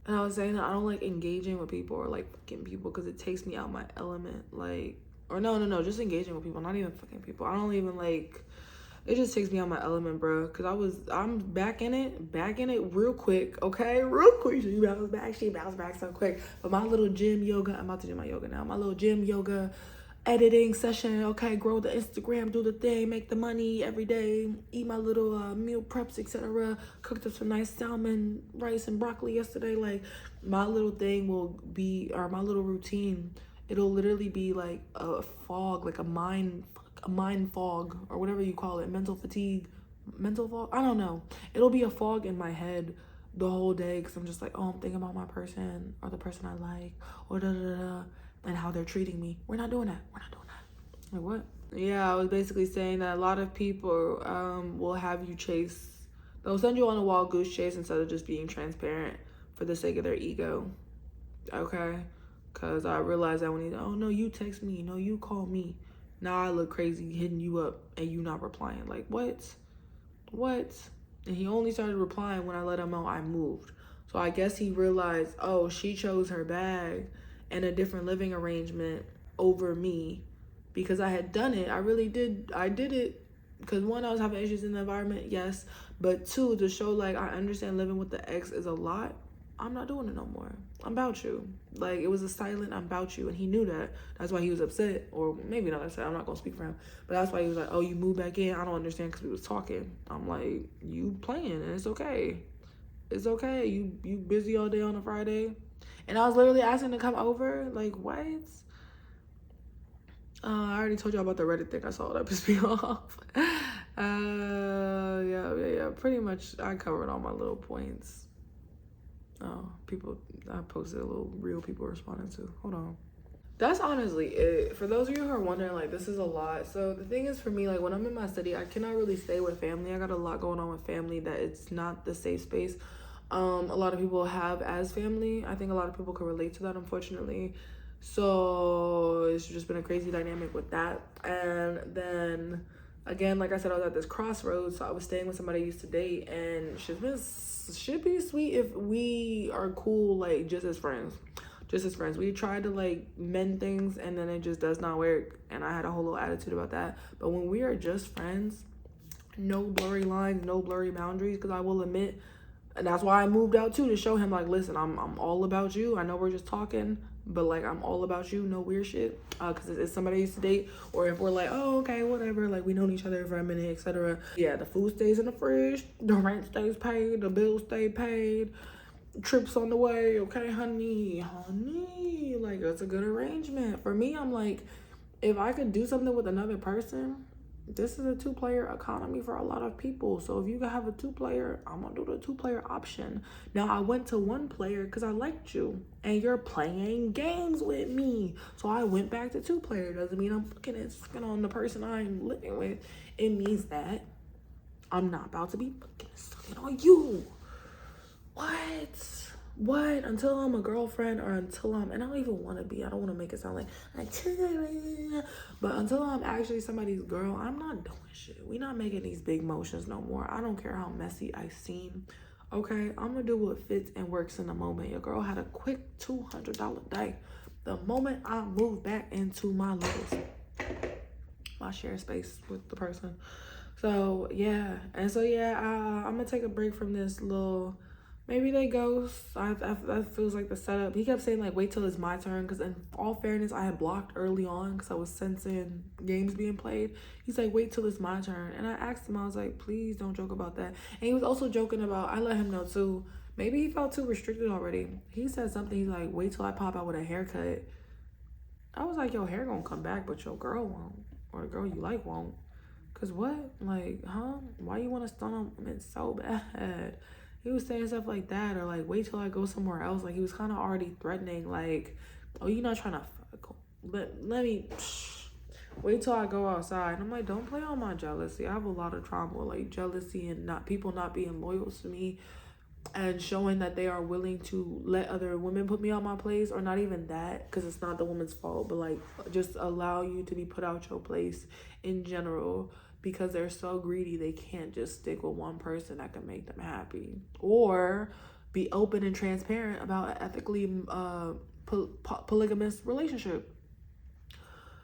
And I was saying that I don't like engaging with people or like fucking people because it takes me out my element. Like, or no, just engaging with people, not even fucking people. I don't even like, it just takes me out my element, bro. Because I'm back in it real quick, okay? Real quick. She bounced back so quick. But my little gym yoga, I'm about to do my yoga now. My little gym yoga editing session, okay, grow the Instagram, do the thing, make the money every day, eat my little meal preps, etc. Cooked up some nice salmon, rice, and broccoli yesterday. Like, my little thing will be, or my little routine, it'll literally be like a fog, like a mind fog, or whatever you call it, mental fatigue, mental fog, I don't know. It'll be a fog in my head the whole day, because I'm just like, oh, I'm thinking about my person, or the person I like, or da-da-da-da, and how they're treating me. We're not doing that. Like, what? Yeah, I was basically saying that a lot of people will have you chase. They'll send you on a wild goose chase instead of just being transparent for the sake of their ego. Okay? Because I realized that when he's, oh, no, you text me. No, you call me. Now I look crazy hitting you up and you not replying. Like, what? And he only started replying when I let him know I moved. So I guess he realized, oh, she chose her bag and a different living arrangement over me because I had done it. I did it because, one, I was having issues in the environment, yes, but two, to show like I understand living with the ex is a lot. I'm not doing it no more. I'm about you. Like, it was a silent I'm about you, and he knew that. That's why he was upset, or maybe not upset. I'm not gonna speak for him, but that's why he was like, oh, you moved back in. I don't understand, because we was talking. I'm like, you playing, and it's okay. It's okay. You busy all day on a Friday. And I was literally asking to come over. Like, what? I already told you about the Reddit thing. I saw that pissed me off. Yeah. Pretty much, I covered all my little points. Oh, people, I posted a little reel people responding to. Hold on. That's honestly it. For those of you who are wondering, like, this is a lot. So the thing is, for me, like, when I'm in my city, I cannot really stay with family. I got a lot going on with family that it's not the safe space a lot of people have as family. I think a lot of people can relate to that, unfortunately. So it's just been a crazy dynamic with that. And then again, like I said, I was at this crossroads, so I was staying with somebody I used to date, and should be sweet if we are cool, like, just as friends. Just as friends. We tried to, like, mend things, and then it just does not work, and I had a whole little attitude about that. But when we are just friends, no blurry lines, no blurry boundaries, because I will admit, and that's why I moved out too, to show him, like, listen, I'm all about you. I know we're just talking, but, like, I'm all about you. No weird shit. Because it's somebody I used to date, or if we're like, oh, okay, whatever, like, we known each other for a minute, etc. Yeah, the food stays in the fridge, the rent stays paid, the bills stay paid, trips on the way, okay, honey, like, that's a good arrangement. For me, I'm like, if I could do something with another person, this is a 2-player economy for a lot of people. So if you can have a 2-player, I'm gonna do the 2-player option. Now, I went to 1-player because I liked you and you're playing games with me, so I went back to 2-player. Doesn't mean I'm fucking and sucking on the person I'm living with. It means that I'm not about to be fucking sucking on you. What? Until I'm a girlfriend, or until I'm, and I don't even want to be, I don't want to make it sound like, but until I'm actually somebody's girl, I'm not doing shit. We not making these big motions no more. I don't care how messy I seem. Okay, I'm gonna do what fits and works in the moment. Your girl had a quick $200 day. The moment I moved back into my share space with the person. So yeah, and so yeah, I'm gonna take a break from this little. Maybe they ghost. That feels like the setup. He kept saying, like, wait till it's my turn, because in all fairness, I had blocked early on because I was sensing games being played. He's like, wait till it's my turn. And I asked him, I was like, please don't joke about that. And he was also joking about, I let him know too, maybe he felt too restricted already. He said something, he's like, wait till I pop out with a haircut. I was like, your hair gonna come back, but your girl won't. Or the girl you like won't. Because what? Like, huh? Why you want to stun him? It's so bad. He was saying stuff like that, or like, wait till I go somewhere else. Like, he was kind of already threatening, like, oh, you're not trying to let me wait till I go outside. And I'm like, don't play on my jealousy. I have a lot of trauma with, like, jealousy and people not being loyal to me and showing that they are willing to let other women put me on my place, or not even that, because it's not the woman's fault, but, like, just allow you to be put out your place in general, because they're so greedy they can't just stick with one person that can make them happy, or be open and transparent about an ethically polygamous relationship,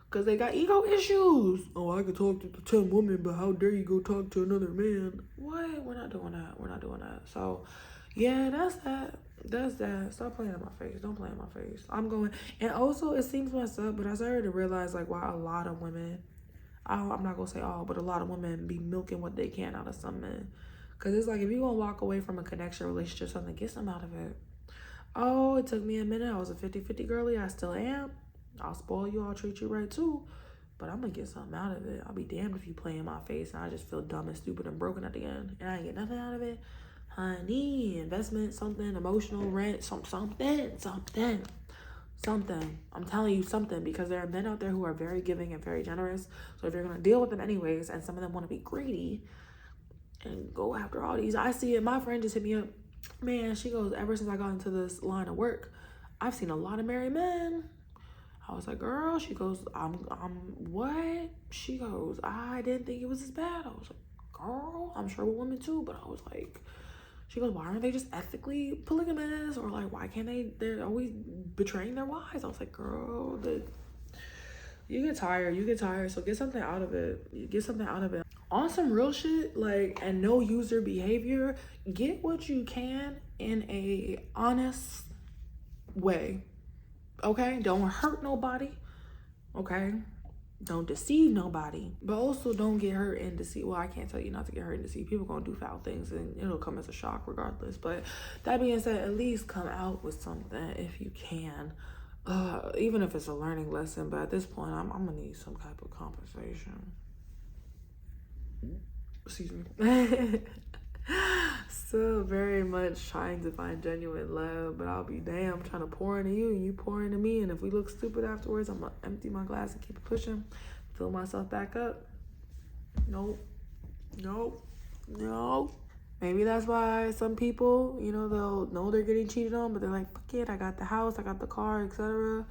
because they got ego issues. Oh, I could talk to 10 women, but how dare you go talk to another man? What? We're not doing that. So yeah, that's that. Stop playing in my face. Don't play in my face. I'm going. And also, it seems messed up, but I started to realize, like, why a lot of women, I'm not gonna say all, but a lot of women be milking what they can out of some men. Because it's like, if you're gonna walk away from a connection, relationship, something, get some out of it. Oh, it took me a minute. I was a 50-50 girly. I still am. I'll spoil you. I'll treat you right too. But I'm gonna get something out of it. I'll be damned if you play in my face and I just feel dumb and stupid and broken at the end, and I ain't get nothing out of it. Honey, investment, something, emotional, rent, something. I'm telling you something, because there are men out there who are very giving and very generous. So if you're gonna deal with them anyways, and some of them want to be greedy and go after all these, I see it. My friend just hit me up. Man, she goes, ever since I got into this line of work, I've seen a lot of married men. I was like, girl, she goes, I'm what? She goes, I didn't think it was as bad. I was like, girl, I'm sure with women too, but I was like, she goes, why aren't they just ethically polygamous? Or like, why can't they're always betraying their wives? I was like, girl, you get tired. So get something out of it. On some real shit, like, and no user behavior, get what you can in a honest way. Okay? Don't hurt nobody. Okay? Don't deceive nobody, but also don't get hurt and deceive. Well, I can't tell you not to get hurt and deceive. People gonna do foul things, and it'll come as a shock regardless. But that being said, at least come out with something if you can, even if it's a learning lesson. But at this point, I'm gonna need some type of compensation. Excuse me. Still very much trying to find genuine love, but I'll be damn trying to pour into you and you pour into me. And if we look stupid afterwards, I'm gonna empty my glass and keep it pushing, fill myself back up. Nope. Maybe that's why some people, you know, they'll know they're getting cheated on, but they're like, fuck it, I got the house, I got the car, etc.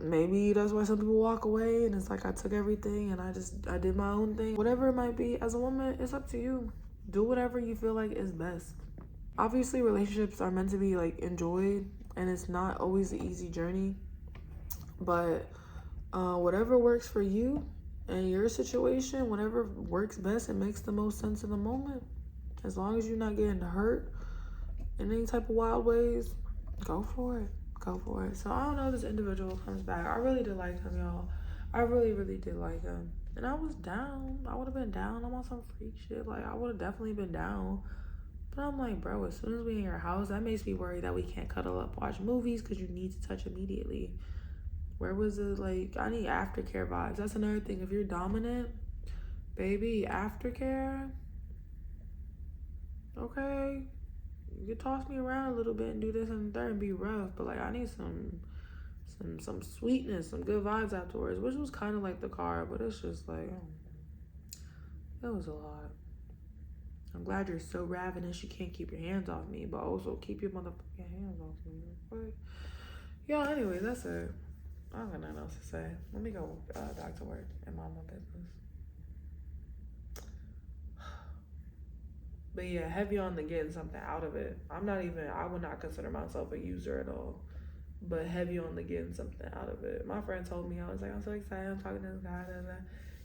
Maybe that's why some people walk away and it's like I took everything and I did my own thing. Whatever it might be, as a woman, it's up to you. Do whatever you feel like is best. Obviously, relationships are meant to be like enjoyed, and it's not always an easy journey. But whatever works for you and your situation, whatever works best and makes the most sense in the moment, as long as you're not getting hurt in any type of wild ways, go for it. So I don't know if this individual comes back. I really did like him, y'all. I really, really did like him. And I was down. I would have been down. I'm on some freak shit. Like, I would have definitely been down. But I'm like, bro, as soon as we in your house, that makes me worry that we can't cuddle up, watch movies, because you need to touch immediately. Where was it? Like, I need aftercare vibes. That's another thing. If you're dominant, baby, aftercare, okay, you can toss me around a little bit and do this and there and be rough, but like I need some sweetness, some good vibes afterwards, which was kind of like the car, but it's just like, that was a lot. I'm glad you're so ravenous you can't keep your hands off me, but also keep your motherfucking hands off me. But yeah, anyway, that's it. I don't got nothing else to say. Let me go back to work and mind my business. But yeah, heavy on the getting something out of it. I would not consider myself a user at all. But heavy on the getting something out of it. My friend told me, I was like, I'm so excited, I'm talking to this guy.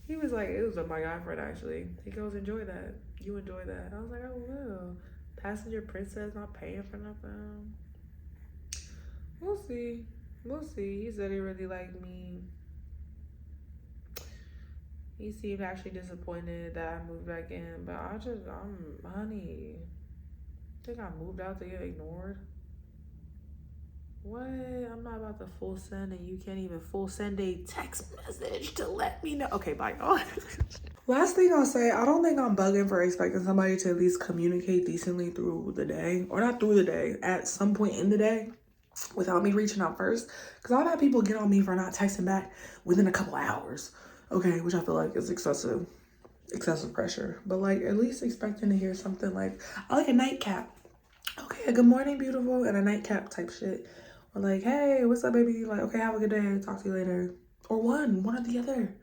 He was like, it was my guy friend actually. He goes, enjoy that. You enjoy that. I was like, I will. Passenger princess, not paying for nothing. We'll see. He said he really liked me. He seemed actually disappointed that I moved back in, but honey, I think I moved out to get ignored. What? I'm not about to full send and you can't even full send a text message to let me know. Okay, bye, y'all. Last thing I'll say, I don't think I'm bugging for expecting somebody to at least communicate decently through the day, or not through the day, at some point in the day, without me reaching out first. Because I've had people get on me for not texting back within a couple hours. Okay, which I feel like is excessive pressure. But like, at least expecting to hear something like, I like a nightcap. Okay, good morning, beautiful, and a nightcap type shit. Or like, hey, what's up, baby? Like, okay, have a good day. Talk to you later. Or one or the other.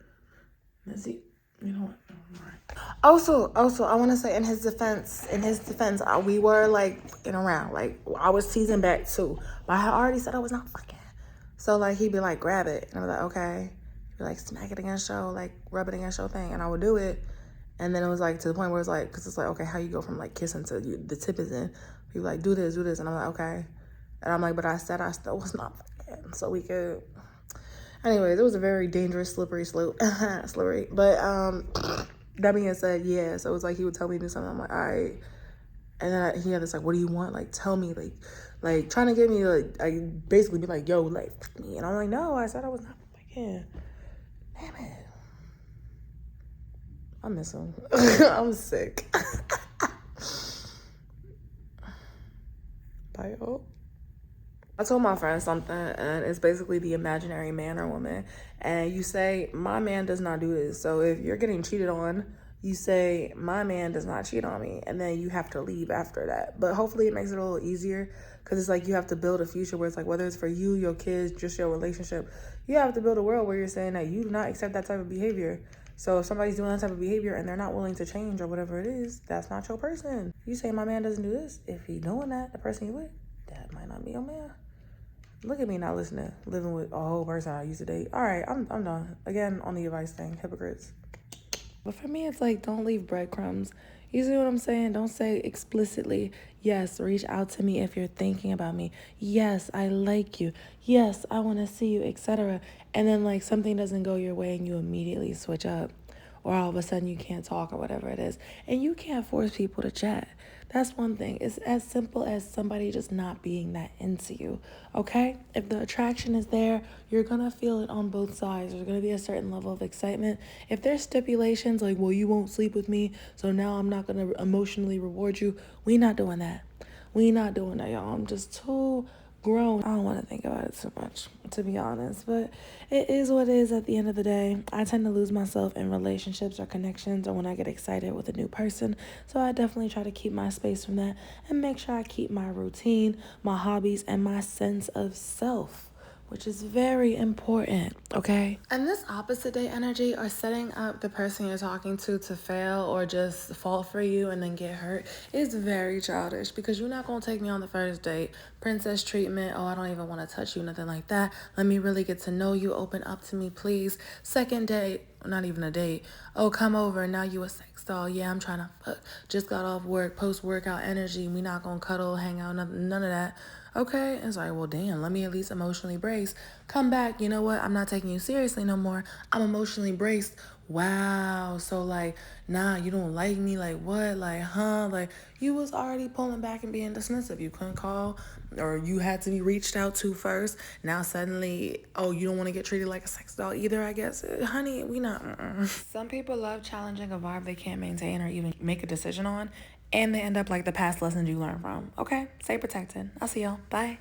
That's it. You know what? All right. Also, I want to say in his defense, we were like in a round. Like, I was teasing back too, but I had already said I was not fucking. So like, he'd be like, grab it, and I was like, okay. He'd be like, smack it against your, like, rub it against your thing, and I would do it. And then it was like to the point where it's like, because it's like, okay, how you go from like kissing to the tip is in. He was like, do this, and I'm like, okay. And I'm like, but I said I still was not fucking, so we could. Anyways, it was a very dangerous, slippery slope. Slippery. But that being said, yeah, so it was like he would tell me to do something. I'm like, all right. And then he had this like, what do you want? Like, tell me, like trying to get me to like basically be like, yo, like, fuck me. And I'm like, no, I said I was not fucking. Damn it. I miss him. I'm sick. Bye, y'all. I told my friend something, and it's basically the imaginary man or woman. And you say, my man does not do this. So if you're getting cheated on, you say, my man does not cheat on me. And then you have to leave after that. But hopefully it makes it a little easier, because it's like you have to build a future where it's like, whether it's for you, your kids, just your relationship, you have to build a world where you're saying that you do not accept that type of behavior. So if somebody's doing that type of behavior and they're not willing to change or whatever it is, that's not your person. You say, my man doesn't do this. If he's doing that, the person you with, that might not be your man. Look at me not listening, living with a whole person I used to date. All right, I'm done. Again, on the advice thing, hypocrites. But for me, it's like, don't leave breadcrumbs. You see what I'm saying? Don't say explicitly, yes, reach out to me if you're thinking about me. Yes, I like you. Yes, I want to see you, etc. And then like something doesn't go your way and you immediately switch up. or all of a sudden you can't talk or whatever it is. And you can't force people to chat. That's one thing. It's as simple as somebody just not being that into you, okay? If the attraction is there, you're going to feel it on both sides. There's going to be a certain level of excitement. If there's stipulations like, well, you won't sleep with me, so now I'm not going to emotionally reward you, we not doing that. We not doing that, y'all. I'm just too grown. I don't want to think about it too much, to be honest. But it is what it is at the end of the day. I tend to lose myself in relationships or connections or when I get excited with a new person. So I definitely try to keep my space from that and make sure I keep my routine, my hobbies, and my sense of self, which is very important, okay? And this opposite day energy or setting up the person you're talking to fail or just fall for you and then get hurt is very childish, because you're not going to take me on the first date, princess treatment, oh, I don't even want to touch you, nothing like that. Let me really get to know you, open up to me, please. Second date, not even a date, oh, come over, now you a sex doll, yeah, I'm trying to fuck, just got off work, post-workout energy, we not going to cuddle, hang out, none of that. Okay, it's like, well, damn, let me at least emotionally brace. Come back, you know what? I'm not taking you seriously no more. I'm emotionally braced. Wow. So, like, nah, you don't like me? Like, what? Like, huh? Like, you was already pulling back and being dismissive. You couldn't call, or you had to be reached out to first. Now, suddenly, oh, you don't want to get treated like a sex doll either, I guess. Honey, we not. Some people love challenging a vibe they can't maintain or even make a decision on, and they end up like the past lessons you learned from. Okay, stay protected. I'll see y'all. Bye.